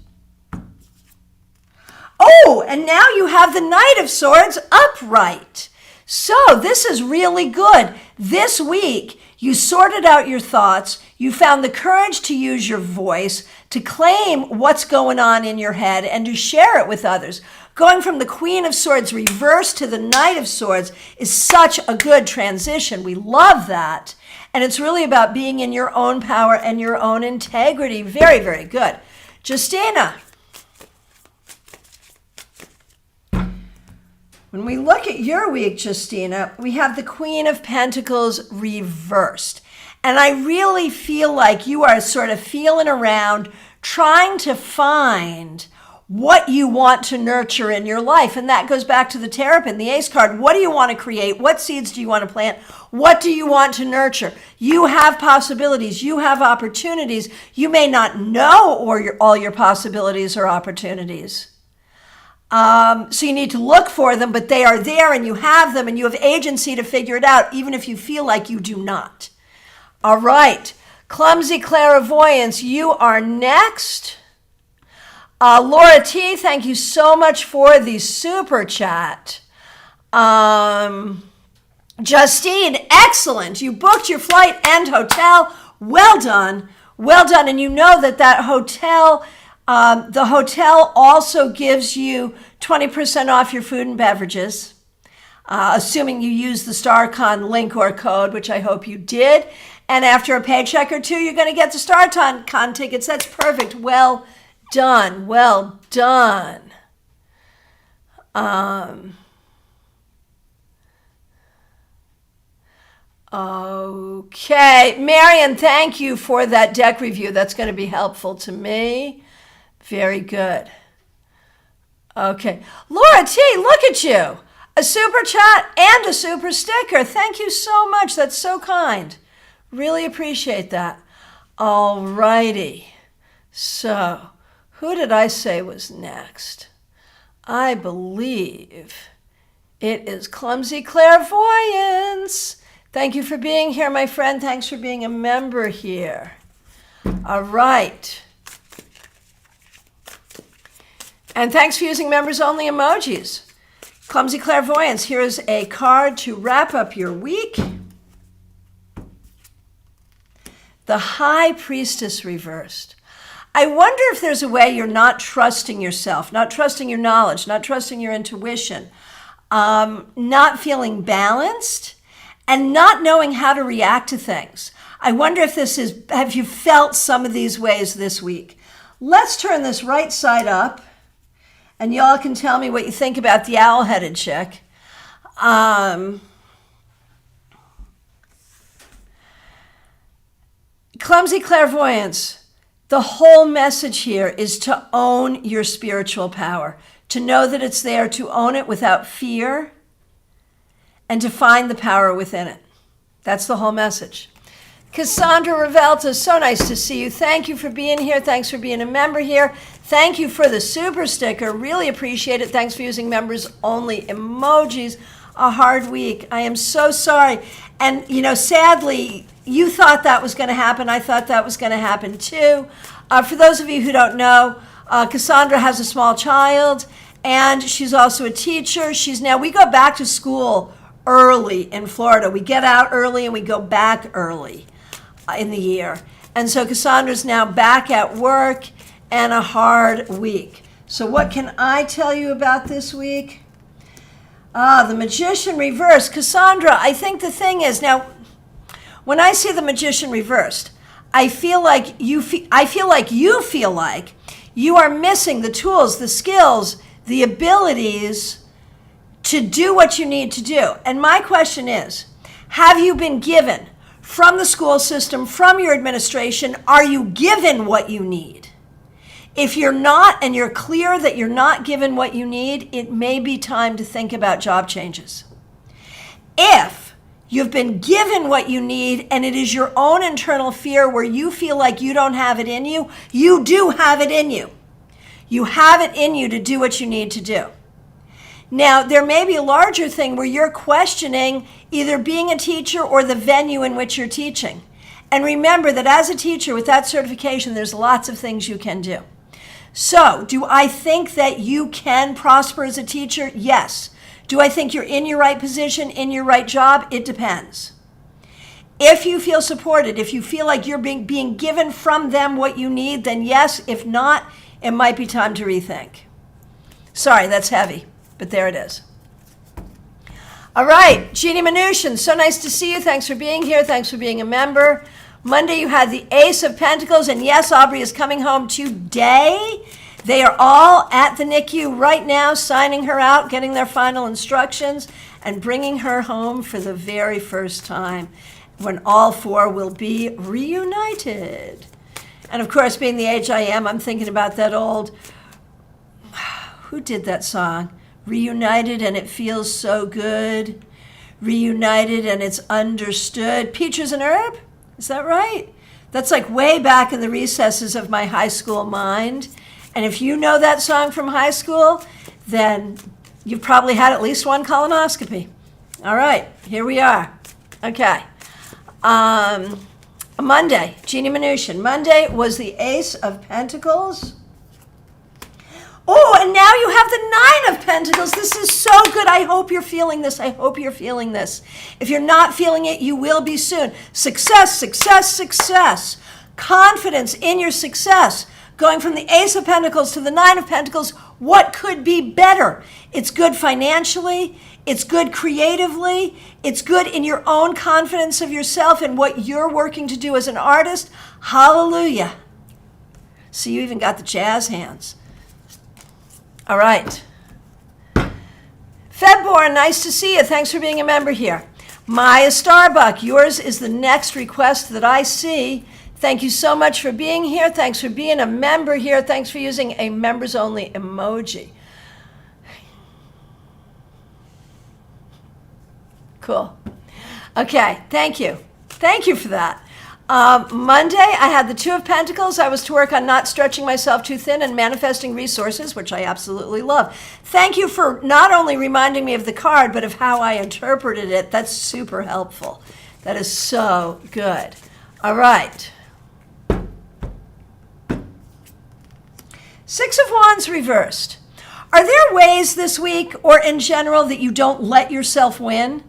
Oh, and now you have the Knight of Swords upright. So this is really good. This week, you sorted out your thoughts. You found the courage to use your voice, to claim what's going on in your head, and to share it with others. Going from the Queen of Swords reversed to the Knight of Swords is such a good transition. We love that. And it's really about being in your own power and your own integrity. Very, very good. Justina. When we look at your week, Justina, we have the Queen of Pentacles reversed. And I really feel like you are sort of feeling around, trying to find what you want to nurture in your life. And that goes back to the Terrapin, the Ace card. What do you want to create? What seeds do you want to plant? What do you want to nurture? You have possibilities. You have opportunities. You may not know all your possibilities or opportunities. So you need to look for them, but they are there and you have them and you have agency to figure it out, even if you feel like you do not. All right. Clumsy Clairvoyance, you are next. Laura T, thank you so much for the super chat. Justine, excellent. You booked your flight and hotel. Well done. Well done. And you know that hotel, the hotel also gives you 20% off your food and beverages, assuming you use the StarCon link or code, which I hope you did. And after a paycheck or two, you're going to get the StarCon tickets. That's perfect. Well done. Well done. Okay. Marion, thank you for that deck review. That's going to be helpful to me. Very good. Okay. Laura T, look at you. A super chat and a super sticker. Thank you so much. That's so kind. Really appreciate that. All righty. So, who did I say was next? I believe it is Clumsy Clairvoyance. Thank you for being here, my friend. Thanks for being a member here. All right. And thanks for using members only emojis. Clumsy Clairvoyance, here is a card to wrap up your week. The High Priestess reversed. I wonder if there's a way you're not trusting yourself, not trusting your knowledge, not trusting your intuition, not feeling balanced, and not knowing how to react to things. I wonder if have you felt some of these ways this week? Let's turn this right side up, and y'all can tell me what you think about the owl-headed chick. Clumsy Clairvoyance. The whole message here is to own your spiritual power, to know that it's there, to own it without fear, and to find the power within it. That's the whole message. Cassandra Revelta, so nice to see you. Thank you for being here. Thanks for being a member here. Thank you for the super sticker. Really appreciate it. Thanks for using members only emojis. A hard week. I am so sorry. And, sadly, you thought that was going to happen. I thought that was going to happen too. For those of you who don't know, Cassandra has a small child, and she's also a teacher. We go back to school early in Florida. We get out early and we go back early in the year. And so Cassandra's now back at work, and a hard week. So what can I tell you about this week? The Magician reversed. Cassandra, I think the thing is, now, when I see the Magician reversed, I feel like you feel like you are missing the tools, the skills, the abilities to do what you need to do. And my question is, have you been given from the school system, from your administration, are you given what you need? If you're not, and you're clear that you're not given what you need, it may be time to think about job changes. If you've been given what you need and it is your own internal fear where you feel like you don't have it in you, you do have it in you. You have it in you to do what you need to do. Now, there may be a larger thing where you're questioning either being a teacher or the venue in which you're teaching. And remember that as a teacher with that certification, there's lots of things you can do. So, do I think that you can prosper as a teacher? Yes. Do I think you're in your right position, in your right job? It depends. If you feel supported, if you feel like you're being given from them what you need, then yes. If not, it might be time to rethink. Sorry, that's heavy, but there it is. All right, Jeannie Mnuchin, so nice to see you. Thanks for being here. Thanks for being a member. Monday, you had the Ace of Pentacles, and yes, Aubrey is coming home today. They are all at the NICU right now, signing her out, getting their final instructions, and bringing her home for the very first time, when all four will be reunited. And of course, being the age I am, I'm thinking about that old, who did that song? Reunited and it feels so good. Reunited and it's understood. Peaches and Herb? Is that right? That's like way back in the recesses of my high school mind. And if you know that song from high school, then you've probably had at least one colonoscopy. All right, here we are. Okay. Monday, Jeannie Mnuchin. Monday was the Ace of Pentacles. Oh, and now you have the 9 of Pentacles. This is so good. I hope you're feeling this. I hope you're feeling this. If you're not feeling it, you will be soon. Success, success, success. Confidence in your success. Going from the Ace of Pentacles to the 9 of Pentacles, what could be better? It's good financially. It's good creatively. It's good in your own confidence of yourself and what you're working to do as an artist. Hallelujah. So you even got the jazz hands. All right. Febborn, nice to see you. Thanks for being a member here. Maya Starbuck, yours is the next request that I see. Thank you so much for being here. Thanks for being a member here. Thanks for using a members only emoji. Cool. Okay, thank you. Thank you for that. Monday, I had the Two of Pentacles. I was to work on not stretching myself too thin and manifesting resources, which I absolutely love. Thank you for not only reminding me of the card, but of how I interpreted it. That's super helpful. That is so good. All right. Six of Wands reversed. Are there ways this week or in general that you don't let yourself win?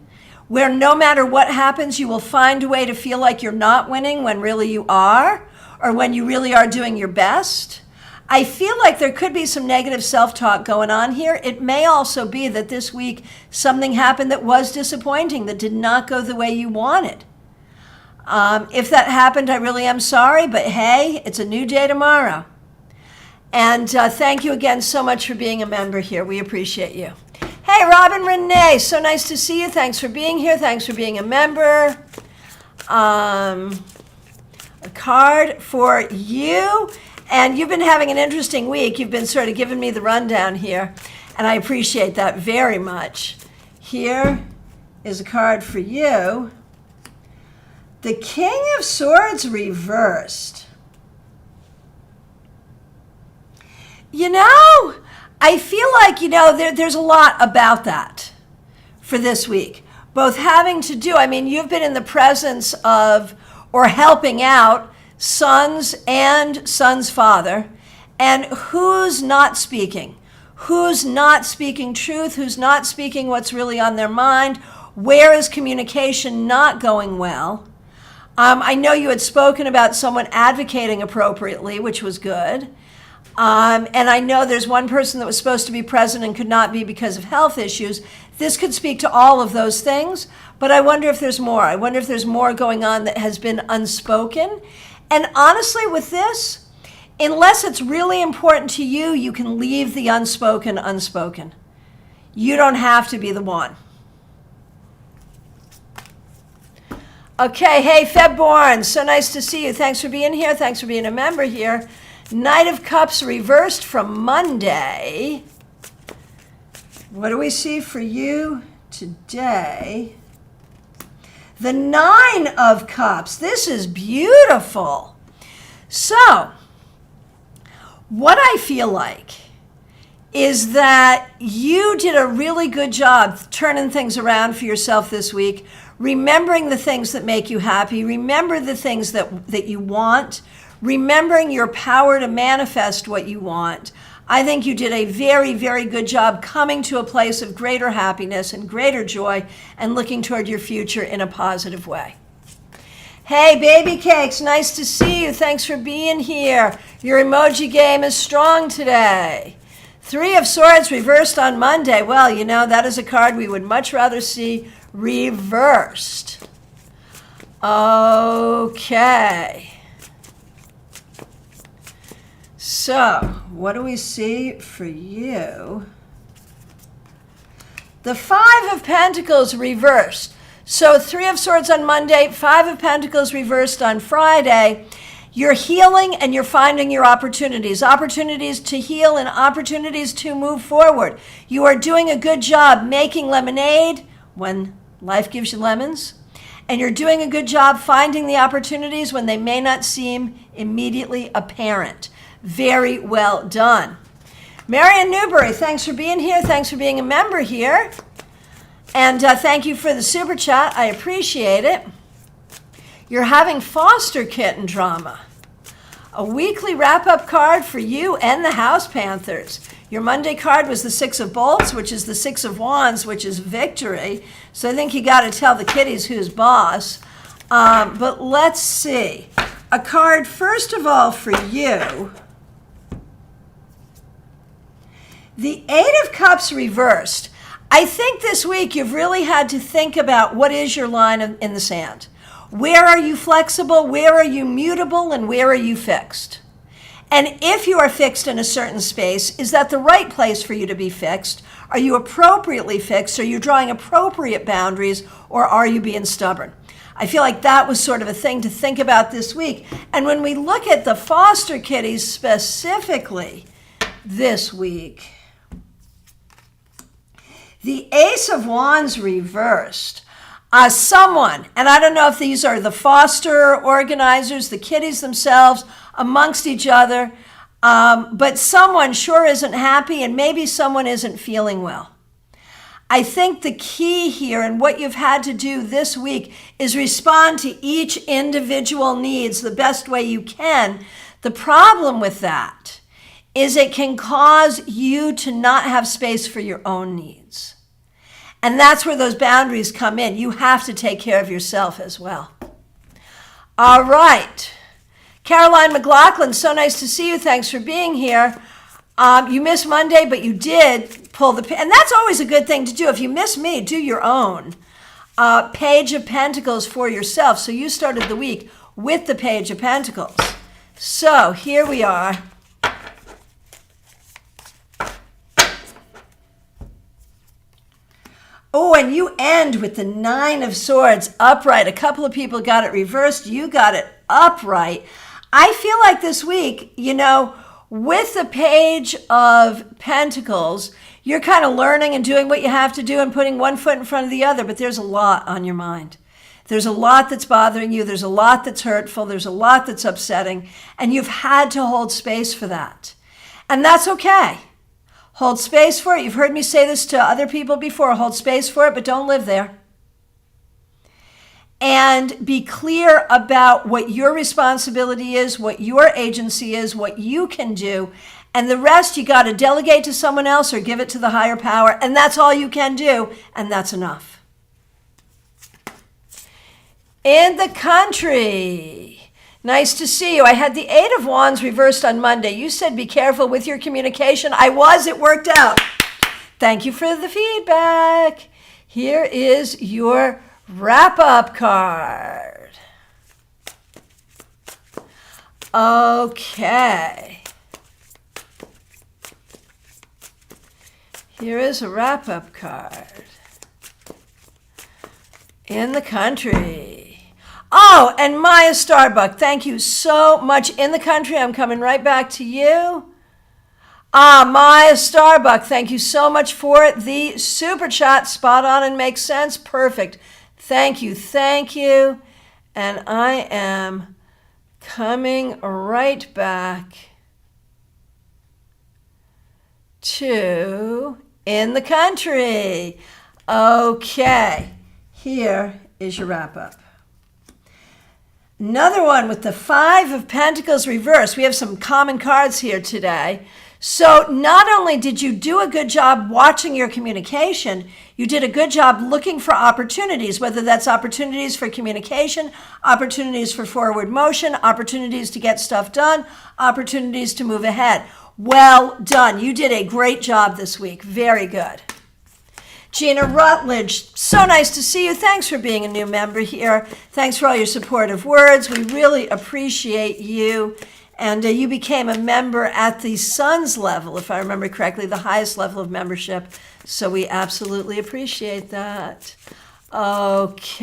Where no matter what happens, you will find a way to feel like you're not winning when really you are, or when you really are doing your best? I feel like there could be some negative self-talk going on here. It may also be that this week something happened that was disappointing, that did not go the way you wanted. If that happened, I really am sorry, but hey, it's a new day tomorrow. And thank you again so much for being a member here. We appreciate you. Hey, Robin Renee, so nice to see you. Thanks for being here. Thanks for being a member. A card for you. And you've been having an interesting week. You've been sort of giving me the rundown here, and I appreciate that very much. Here is a card for you. The King of Swords reversed. You know, I feel like, there's a lot about that for this week. Both having to do, you've been in the presence of or helping out sons and son's father. And who's not speaking? Who's not speaking truth? Who's not speaking what's really on their mind? Where is communication not going well? I know you had spoken about someone advocating appropriately, which was good. And I know there's one person that was supposed to be present and could not be because of health issues. This could speak to all of those things, but I wonder if there's more. I wonder if there's more going on that has been unspoken. And honestly, with this, unless it's really important to you, you can leave the unspoken unspoken. You don't have to be the one. Okay, hey, Febborn, so nice to see you. Thanks for being here. Thanks for being a member here. Knight of Cups reversed from Monday. What do we see for you today? The Nine of Cups. This is beautiful. So, what I feel like is that you did a really good job turning things around for yourself this week, remembering the things that make you happy, remember the things that you want, remembering your power to manifest what you want. I think you did a very, very good job coming to a place of greater happiness and greater joy and looking toward your future in a positive way. Hey, Baby Cakes, nice to see you. Thanks for being here. Your emoji game is strong today. Three of Swords reversed on Monday. Well, that is a card we would much rather see reversed. Okay. So, what do we see for you? The Five of Pentacles reversed. So, Three of Swords on Monday, Five of Pentacles reversed on Friday. You're healing and you're finding your opportunities. Opportunities to heal and opportunities to move forward. You are doing a good job making lemonade when life gives you lemons. And you're doing a good job finding the opportunities when they may not seem immediately apparent. Very well done. Marion Newberry, thanks for being here. Thanks for being a member here. And thank you for the super chat. I appreciate it. You're having foster kitten drama. A weekly wrap-up card for you and the House Panthers. Your Monday card was the Six of Bolts, which is the Six of Wands, which is victory. So I think you got to tell the kiddies who's boss. But let's see. A card, first of all, for you. The Eight of Cups reversed. I think this week you've really had to think about what is your line in the sand. Where are you flexible? Where are you mutable? And where are you fixed? And if you are fixed in a certain space, is that the right place for you to be fixed? Are you appropriately fixed? Are you drawing appropriate boundaries? Or are you being stubborn? I feel like that was sort of a thing to think about this week. And when we look at the foster kitties specifically this week, the Ace of Wands reversed. Someone, and I don't know if these are the foster organizers, the kiddies themselves, amongst each other, but someone sure isn't happy, and maybe someone isn't feeling well. I think the key here and what you've had to do this week is respond to each individual needs the best way you can. The problem with that is it can cause you to not have space for your own needs. And that's where those boundaries come in. You have to take care of yourself as well. All right. Caroline McLaughlin, so nice to see you. Thanks for being here. You missed Monday, but you did pull the... And that's always a good thing to do. If you miss me, do your own Page of Pentacles for yourself. So you started the week with the Page of Pentacles. So here we are. Oh, and you end with the Nine of Swords upright. A couple of people got it reversed. You got it upright. I feel like this week, with the Page of Pentacles, you're kind of learning and doing what you have to do and putting one foot in front of the other, but there's a lot on your mind. There's a lot that's bothering you. There's a lot that's hurtful. There's a lot that's upsetting, and you've had to hold space for that. And that's okay. Hold space for it. You've heard me say this to other people before. Hold space for it, but don't live there. And be clear about what your responsibility is, what your agency is, what you can do. And the rest you got to delegate to someone else or give it to the higher power. And that's all you can do. And that's enough. In the country. Nice to see you. I had the Eight of Wands reversed on Monday. You said be careful with your communication. I was. It worked out. Thank you for the feedback. Here is your wrap-up card. Okay. Here is a wrap-up card. In the country. Oh, and Maya Starbuck, thank you so much. In the country, I'm coming right back to you. Maya Starbuck, thank you so much for the super chat. Spot on and makes sense. Perfect. Thank you. Thank you. And I am coming right back to in the country. Okay. Here is your wrap up. Another one with the Five of Pentacles reversed. We have some common cards here today. So not only did you do a good job watching your communication, you did a good job looking for opportunities, whether that's opportunities for communication, opportunities for forward motion, opportunities to get stuff done, opportunities to move ahead. Well done. You did a great job this week. Very good. Gina Rutledge, so nice to see you. Thanks for being a new member here. Thanks for all your supportive words. We really appreciate you. And you became a member at the Sun's level, if I remember correctly, the highest level of membership. So we absolutely appreciate that. Okay.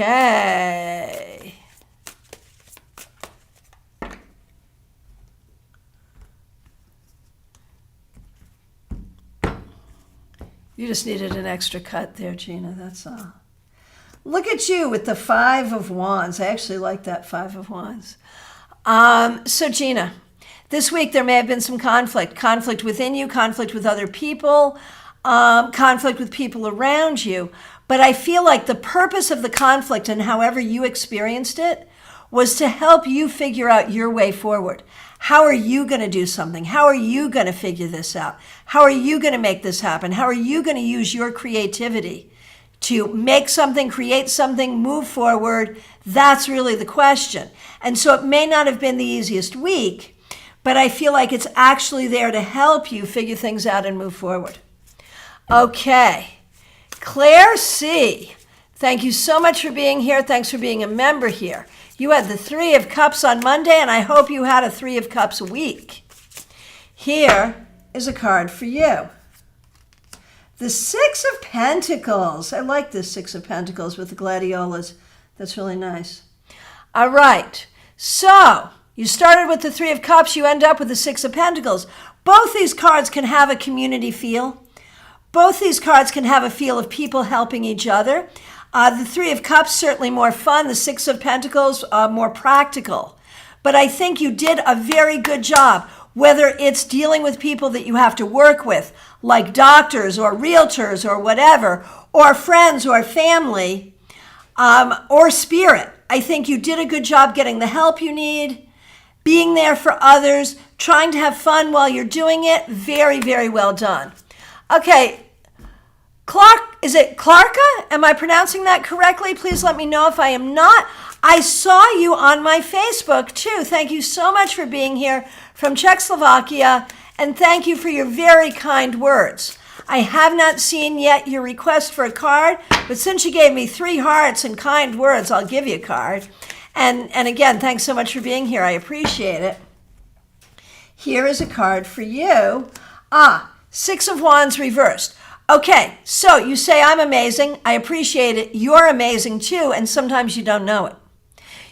You just needed an extra cut there, Gina, that's all. Look at you with the Five of Wands. I actually like that Five of Wands. So Gina, this week there may have been some conflict within you, conflict with other people, conflict with people around you. But I feel like the purpose of the conflict and however you experienced it was to help you figure out your way forward. How are you going to do something? How are you going to figure this out? How are you going to make this happen? How are you going to use your creativity to make something, create something, move forward? That's really the question. And so it may not have been the easiest week, but I feel like it's actually there to help you figure things out and move forward. Okay. Claire C., thank you so much for being here. Thanks for being a member here. You had the Three of Cups on Monday, and I hope you had a Three of Cups week. Here is a card for you. The Six of Pentacles. I like this Six of Pentacles with the gladiolas. That's really nice. All right. So you started with the Three of Cups. You end up with the Six of Pentacles. Both these cards can have a community feel. Both these cards can have a feel of people helping each other. The Three of Cups, certainly more fun. The Six of Pentacles, more practical. But I think you did a very good job, whether it's dealing with people that you have to work with, like doctors or realtors or whatever, or friends or family, or spirit. I think you did a good job getting the help you need, being there for others, trying to have fun while you're doing it. Very, very well done. Okay, is it Clarka? Am I pronouncing that correctly? Please let me know if I am not. I saw you on my Facebook too. Thank you so much for being here from Czechoslovakia, and thank you for your very kind words. I have not seen yet your request for a card, but since you gave me 3 hearts and kind words, I'll give you a card. And again, thanks so much for being here. I appreciate it. Here is a card for you. Six of Wands reversed. Okay, so you say I'm amazing. I appreciate it. You're amazing too, and sometimes you don't know it.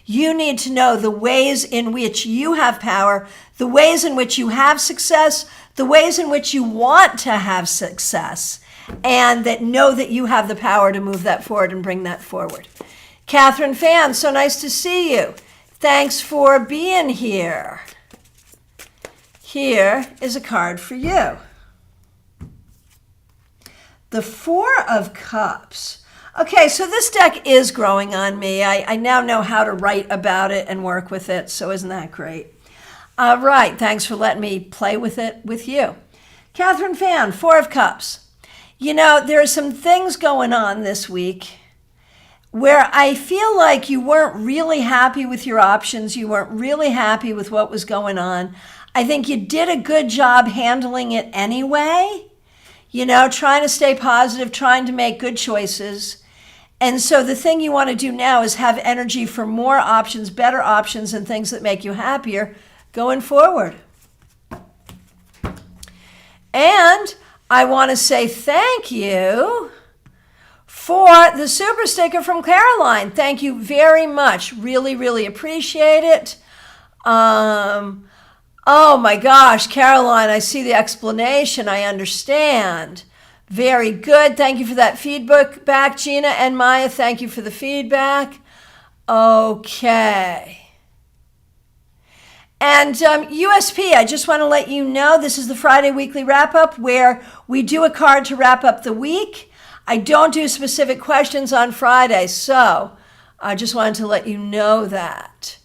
You need to know the ways in which you have power, the ways in which you have success, the ways in which you want to have success, and that know that you have the power to move that forward and bring that forward. Catherine Fan, so nice to see you. Thanks for being here. Here is a card for you. The Four of Cups. Okay, so this deck is growing on me. I now know how to write about it and work with it, so isn't that great? All right, thanks for letting me play with it with you. Catherine Fan, Four of Cups. You know, there are some things going on this week where I feel like you weren't really happy with your options. You weren't really happy with what was going on. I think you did a good job handling it anyway. You know, trying to stay positive, trying to make good choices. And so the thing you want to do now is have energy for more options, better options, and things that make you happier going forward. And I want to say thank you for the super sticker from Caroline. Thank you very much. Really, really appreciate it. Oh my gosh, Caroline, I see the explanation. I understand. Very good. Thank you for that feedback back, Gina and Maya. Thank you for the feedback. Okay. And USP, I just want to let you know this is the Friday weekly wrap-up where we do a card to wrap up the week. I don't do specific questions on Friday, so I just wanted to let you know that.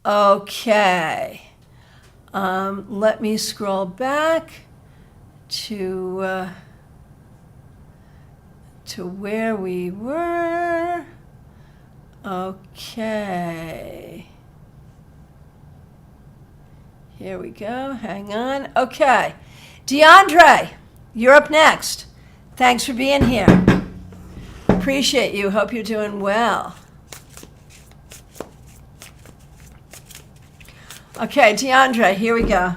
Okay. Let me scroll back to where we were. Okay. Here we go. Hang on. Okay. DeAndre, you're up next. Thanks for being here. Appreciate you. Hope you're doing well. Okay, DeAndre, here we go.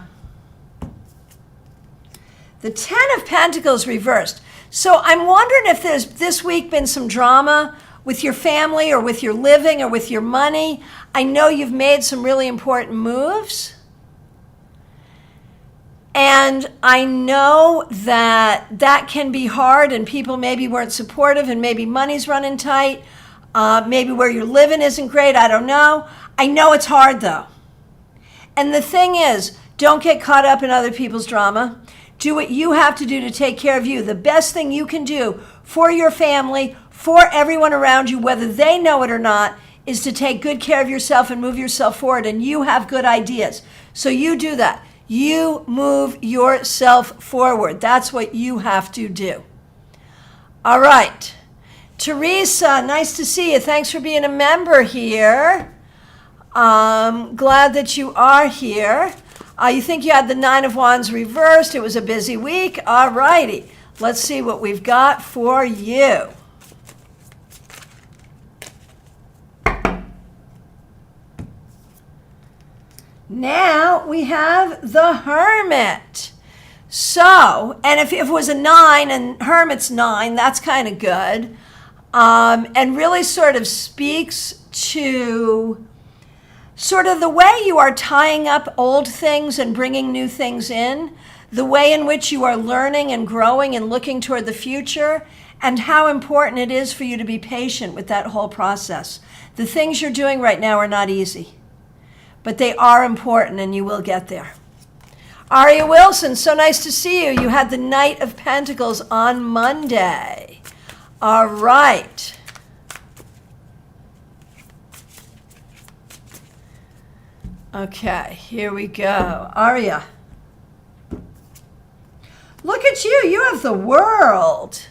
The Ten of Pentacles reversed. So I'm wondering if there's this week been some drama with your family or with your living or with your money. I know you've made some really important moves. And I know that that can be hard and people maybe weren't supportive and maybe money's running tight. Maybe where you're living isn't great. I don't know. I know it's hard though. And the thing is, don't get caught up in other people's drama. Do what you have to do to take care of you. The best thing you can do for your family, for everyone around you, whether they know it or not, is to take good care of yourself and move yourself forward. And you have good ideas. So you do that. You move yourself forward. That's what you have to do. All right. Teresa, nice to see you. Thanks for being a member here. Glad that you are here. You think you had the Nine of Wands reversed. It was a busy week. All righty. Let's see what we've got for you. Now we have the Hermit. So, and if it was a 9 and Hermit's 9, that's kind of good. And really sort of speaks to sort of the way you are tying up old things and bringing new things in, the way in which you are learning and growing and looking toward the future, and how important it is for you to be patient with that whole process. The things you're doing right now are not easy, but they are important, and you will get there. Aria Wilson, so nice to see you. You had the Knight of Pentacles on Monday. All right. Okay, here we go. Aria. Look at you. You have the World.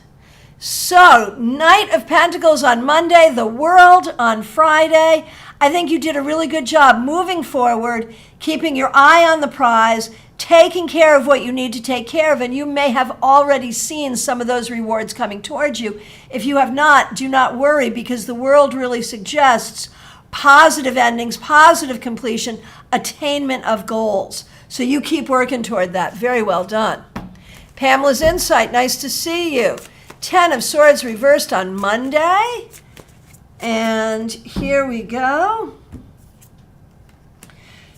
So, Knight of Pentacles on Monday, the World on Friday. I think you did a really good job moving forward, keeping your eye on the prize, taking care of what you need to take care of, and you may have already seen some of those rewards coming towards you. If you have not, do not worry, because the World really suggests positive endings, positive completion, attainment of goals. So you keep working toward that. Very well done. Pamela's Insight, nice to see you. 10 of Swords reversed on Monday. And here we go.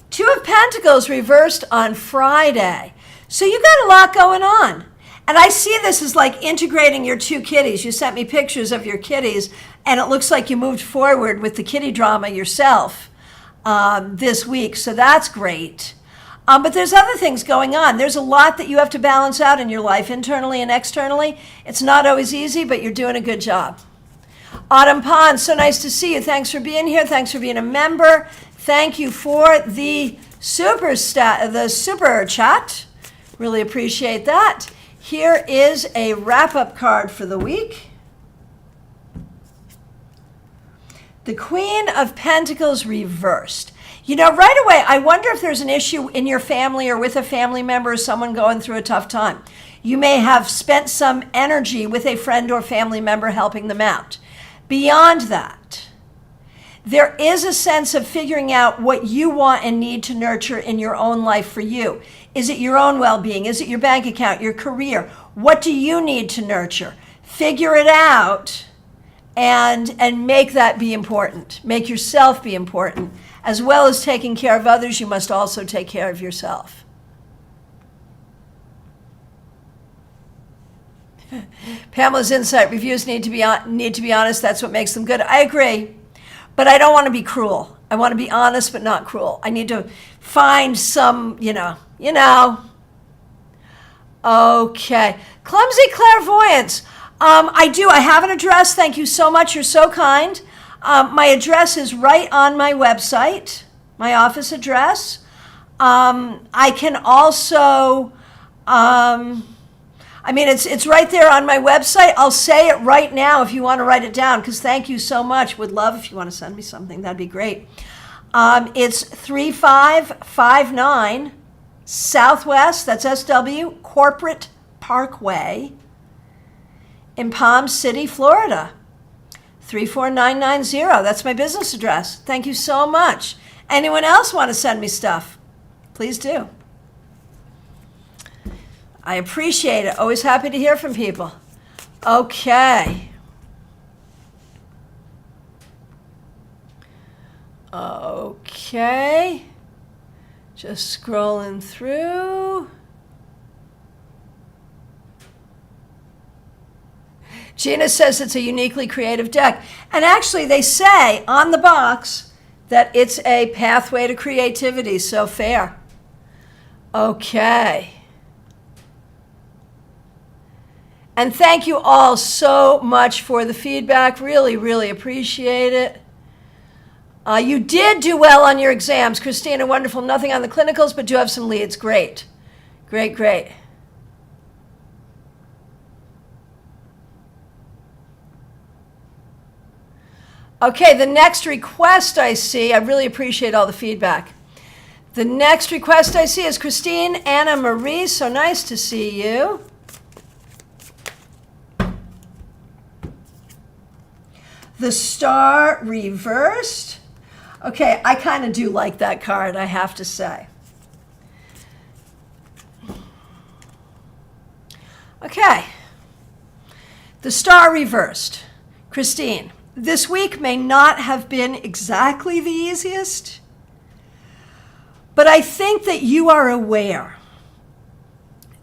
2 of Pentacles reversed on Friday. So you got a lot going on. And I see this as like integrating your 2 kitties. You sent me pictures of your kitties, and it looks like you moved forward with the kitty drama yourself this week. So that's great. But there's other things going on. There's a lot that you have to balance out in your life, internally and externally. It's not always easy, but you're doing a good job. Autumn Pond, so nice to see you. Thanks for being here. Thanks for being a member. Thank you for the super chat. Really appreciate that. Here is a wrap-up card for the week. The Queen of Pentacles reversed. You know, right away, I wonder if there's an issue in your family or with a family member or someone going through a tough time. You may have spent some energy with a friend or family member helping them out. Beyond that, there is a sense of figuring out what you want and need to nurture in your own life for you. Is it your own well-being? Is it your bank account, your career? What do you need to nurture? Figure it out and make that be important. Make yourself be important. As well as taking care of others, you must also take care of yourself. Pamela's Insight, reviews need to be honest. That's what makes them good. I agree, but I don't want to be cruel. I want to be honest, but not cruel. I need to find some, you know. Okay. Clumsy Clairvoyance. I do. I have an address. Thank you so much. You're so kind. My address is right on my website, my office address. I can also, it's right there on my website. I'll say it right now if you want to write it down, because thank you so much. Would love if you want to send me something. That'd be great. It's 3559 Southwest, that's SW, Corporate Parkway in Palm City, Florida. 34990. That's my business address. Thank you so much. Anyone else want to send me stuff? Please do. I appreciate it. Always happy to hear from people. Okay. Okay. Just scrolling through. Gina says it's a uniquely creative deck. And actually, they say on the box that it's a pathway to creativity. So fair. Okay. And thank you all so much for the feedback. Really, really appreciate it. You did do well on your exams. Christina, wonderful. Nothing on the clinicals, but do have some leads. Great. Great, great. Okay, the next request I see, I really appreciate all the feedback. The next request I see is Christine Anna Marie. So nice to see you. The Star reversed. Okay, I kind of do like that card, I have to say. Okay. The Star reversed. Christine, this week may not have been exactly the easiest, but I think that you are aware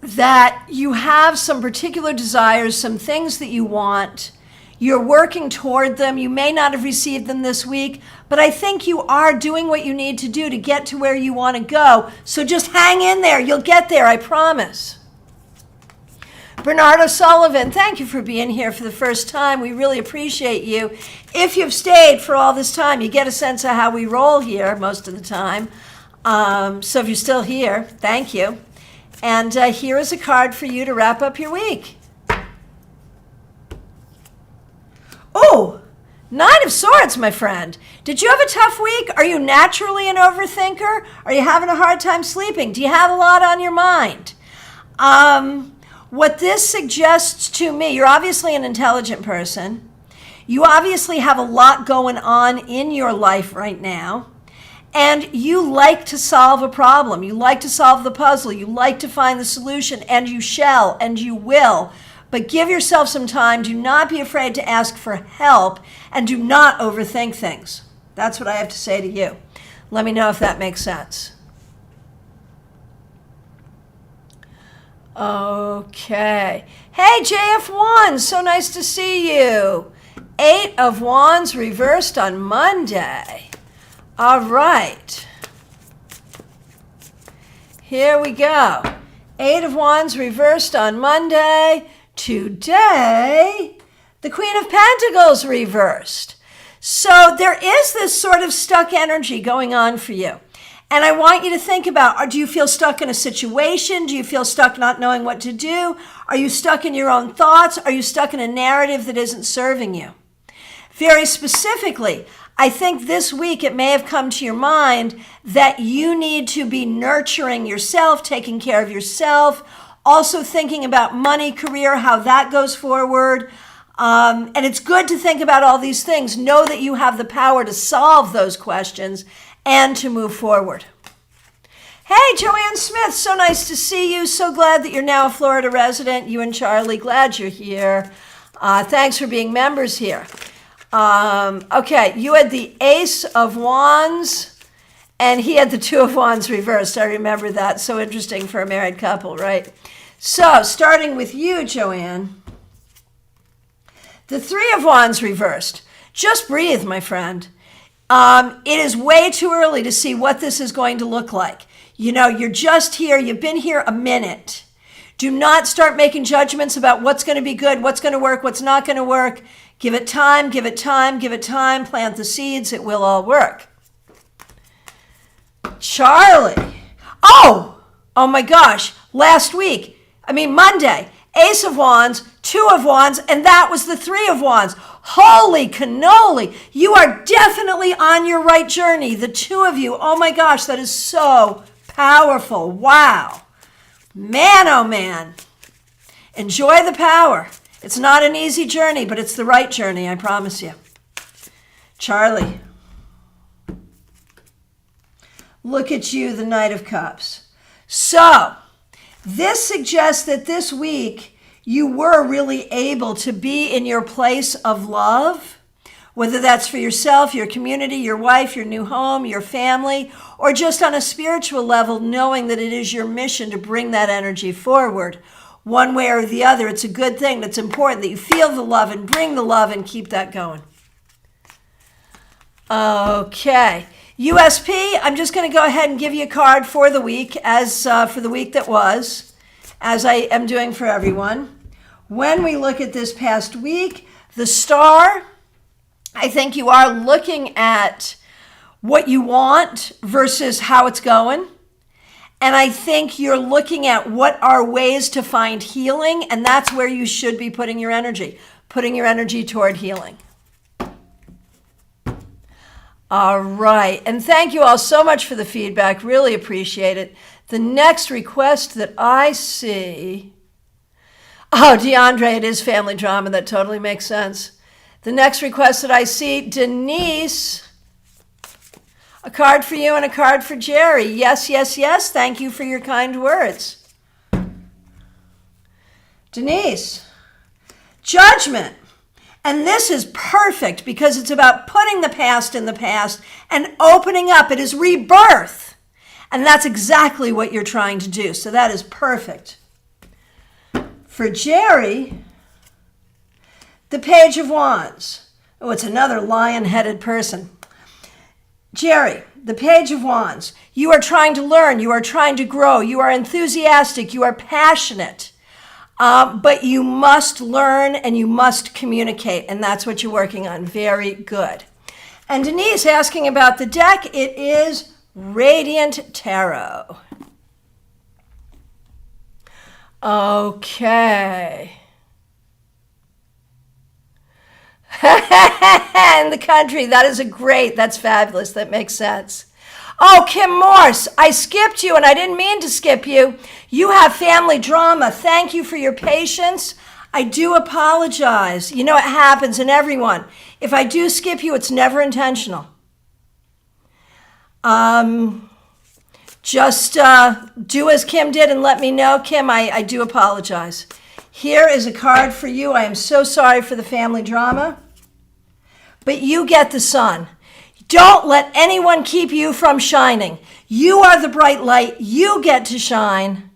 that you have some particular desires, some things that you want. You're working toward them. You may not have received them this week, but I think you are doing what you need to do to get to where you want to go. So just hang in there. You'll get there, I promise. Bernardo Sullivan, thank you for being here for the first time. We really appreciate you. If you've stayed for all this time, you get a sense of how we roll here most of the time. So if you're still here, thank you. And here is a card for you to wrap up your week. Oh, Nine of Swords, my friend. Did you have a tough week? Are you naturally an overthinker? Are you having a hard time sleeping? Do you have a lot on your mind? What this suggests to me, you're obviously an intelligent person. You obviously have a lot going on in your life right now. And you like to solve a problem. You like to solve the puzzle. You like to find the solution. And you shall, and you will. But give yourself some time. Do not be afraid to ask for help. And do not overthink things. That's what I have to say to you. Let me know if that makes sense. Okay. Hey, JF1, so nice to see you. 8 of Wands reversed on Monday. All right. Here we go. 8 of Wands reversed on Monday. Today, the Queen of Pentacles reversed. So there is this sort of stuck energy going on for you. And I want you to think about, do you feel stuck in a situation? Do you feel stuck not knowing what to do? Are you stuck in your own thoughts? Are you stuck in a narrative that isn't serving you? Very specifically, I think this week it may have come to your mind that you need to be nurturing yourself, taking care of yourself, also thinking about money, career, how that goes forward. And it's good to think about all these things. Know that you have the power to solve those questions and to move forward. Hey, Joanne Smith, so nice to see you. So glad that you're now a Florida resident. You and Charlie, glad you're here. Thanks for being members here. Okay, you had the Ace of Wands, and he had the Two of Wands reversed. I remember that. So interesting for a married couple, right? So, starting with you, Joanne. The Three of Wands reversed. Just breathe, my friend. It is way too early to see what this is going to look like. You know, you're just here. You've been here a minute. Do not start making judgments about what's going to be good, what's going to work, what's not going to work. Give it time, give it time, give it time. Plant the seeds. It will all work. Charlie. Oh my gosh. Last week, Monday, Ace of Wands, Two of Wands, and that was the Three of Wands. Holy cannoli. You are definitely on your right journey. The two of you. Oh my gosh, that is so powerful. Wow. Man, oh man. Enjoy the power. It's not an easy journey, but it's the right journey, I promise you. Charlie. Look at you, the Knight of Cups. So, this suggests that this week you were really able to be in your place of love, whether that's for yourself, your community, your wife, your new home, your family, or just on a spiritual level, knowing that it is your mission to bring that energy forward. One way or the other, it's a good thing. It's important that you feel the love and bring the love and keep that going. Okay. USP, I'm just going to go ahead and give you a card for the week, as for the week that was, as I am doing for everyone. When we look at this past week, the Star, I think you are looking at what you want versus how it's going. And I think you're looking at what are ways to find healing, and that's where you should be putting your energy toward healing. All right, and thank you all so much for the feedback. Really appreciate it. The next request that I see, DeAndre, it is family drama. That totally makes sense. The next request that I see, Denise, a card for you and a card for Jerry. Yes, yes, yes. Thank you for your kind words. Denise, Judgment. And this is perfect because it's about putting the past in the past and opening up. It is rebirth. And that's exactly what you're trying to do. So that is perfect. For Jerry, the Page of Wands. Oh, it's another lion-headed person. Jerry, the Page of Wands. You are trying to learn. You are trying to grow. You are enthusiastic. You are passionate. But you must learn and you must communicate. And that's what you're working on. Very good. And Denise asking about the deck. It is Radiant Tarot. Okay. In the country, that's fabulous. That makes sense. Oh, Kim Morse, I skipped you and I didn't mean to skip you. You have family drama. Thank you for your patience. I do apologize. You know, it happens in everyone. If I do skip you, it's never intentional. Just do as Kim did and let me know. Kim, I do apologize. Here is a card for you. I am so sorry for the family drama. But you get the sun. Don't let anyone keep you from shining. You are the bright light. You get to shine.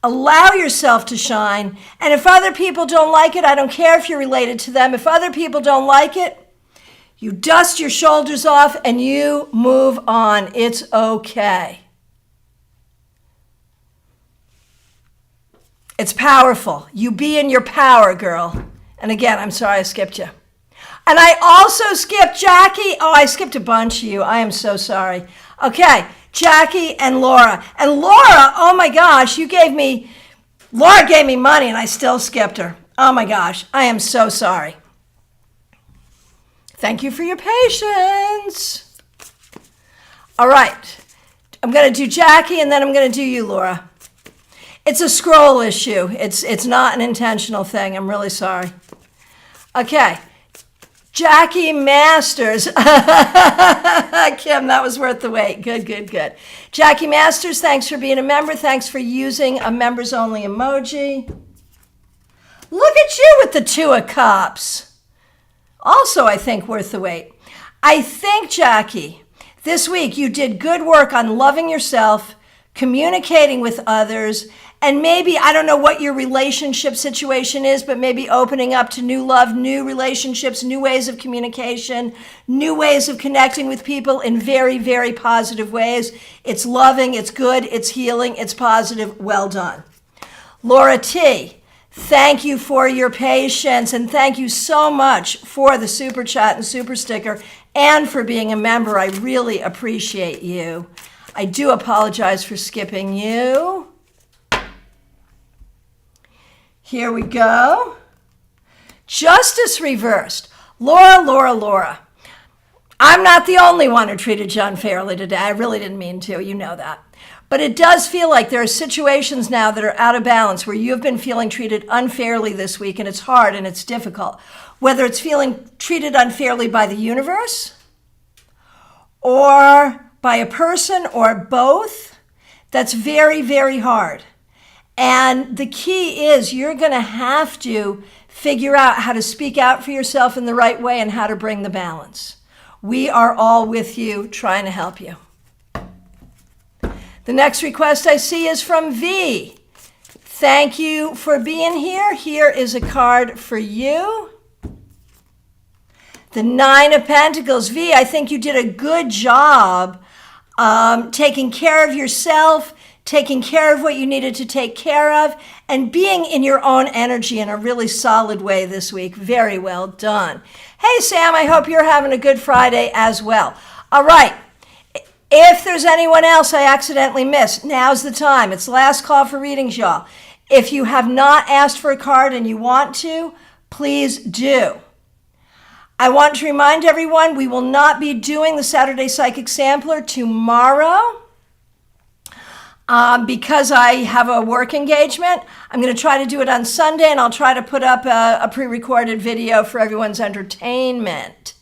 Allow yourself to shine. And if other people don't like it, I don't care if you're related to them. If other people don't like it, you dust your shoulders off and you move on. It's okay. It's powerful. You be in your power, girl. And again, I'm sorry I skipped you. And I also skipped Jackie. Oh, I skipped a bunch of you. I am so sorry. Okay, Jackie and Laura. And Laura, oh my gosh, Laura gave me money and I still skipped her. Oh my gosh, I am so sorry. Thank you for your patience. All right, I'm going to do Jackie and then I'm going to do you, Laura. It's a scroll issue. It's not an intentional thing. I'm really sorry. Okay. Jackie Masters. Kim, that was worth the wait. Good. Jackie Masters, thanks for being a member. Thanks for using a members only emoji. Look at you with the Two of Cups. Also, I think worth the wait. I think, Jackie, this week you did good work on loving yourself, communicating with others, and maybe, I don't know what your relationship situation is, but maybe opening up to new love, new relationships, new ways of communication, new ways of connecting with people in very, very positive ways. It's loving, it's good, it's healing, it's positive. Well done. Laura T., thank you for your patience, and thank you so much for the super chat and super sticker and for being a member. I really appreciate you. I do apologize for skipping you. Here we go. Justice reversed. Laura. I'm not the only one who treated you unfairly today. I really didn't mean to. You know that. But it does feel like there are situations now that are out of balance where you have been feeling treated unfairly this week, and it's hard and it's difficult. Whether it's feeling treated unfairly by the universe or by a person or both, that's very, very hard. And the key is you're going to have to figure out how to speak out for yourself in the right way and how to bring the balance. We are all with you, trying to help you. The next request I see is from V. Thank you for being here. Here is a card for you. The Nine of Pentacles. V, I think you did a good job taking care of yourself, taking care of what you needed to take care of, and being in your own energy in a really solid way this week. Very well done. Hey, Sam, I hope you're having a good Friday as well. All right. If there's anyone else I accidentally missed, now's the time. It's last call for readings, y'all. If you have not asked for a card and you want to, please do. I want to remind everyone we will not be doing the Saturday Psychic Sampler tomorrow. Because I have a work engagement. I'm going to try to do it on Sunday, and I'll try to put up a pre-recorded video for everyone's entertainment.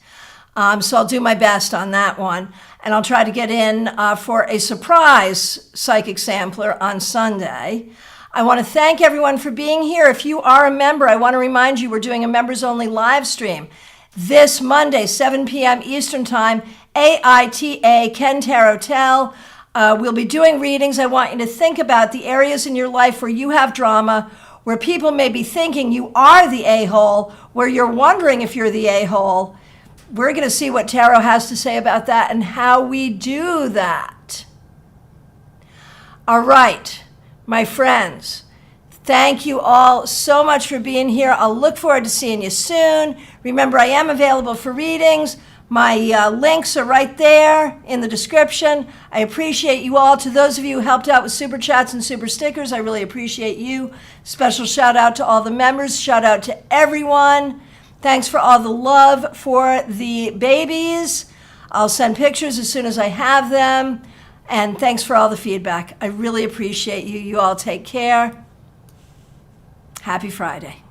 So I'll do my best on that one. And I'll try to get in for a surprise psychic sampler on Sunday. I want to thank everyone for being here. If you are a member, I want to remind you we're doing a members-only live stream this Monday, 7 p.m. Eastern Time, AITA, Ken Tarotel. We'll be doing readings. I want you to think about the areas in your life where you have drama, where people may be thinking you are the a-hole, where you're wondering if you're the a-hole. We're going to see what Tarot has to say about that and how we do that. All right, my friends, thank you all so much for being here. I'll look forward to seeing you soon. Remember, I am available for readings. My links are right there in the description. I appreciate you all. To those of you who helped out with super chats and super stickers, I really appreciate you. Special shout out to all the members. Shout out to everyone. Thanks for all the love for the babies. I'll send pictures as soon as I have them. And thanks for all the feedback. I really appreciate you. You all take care. Happy Friday.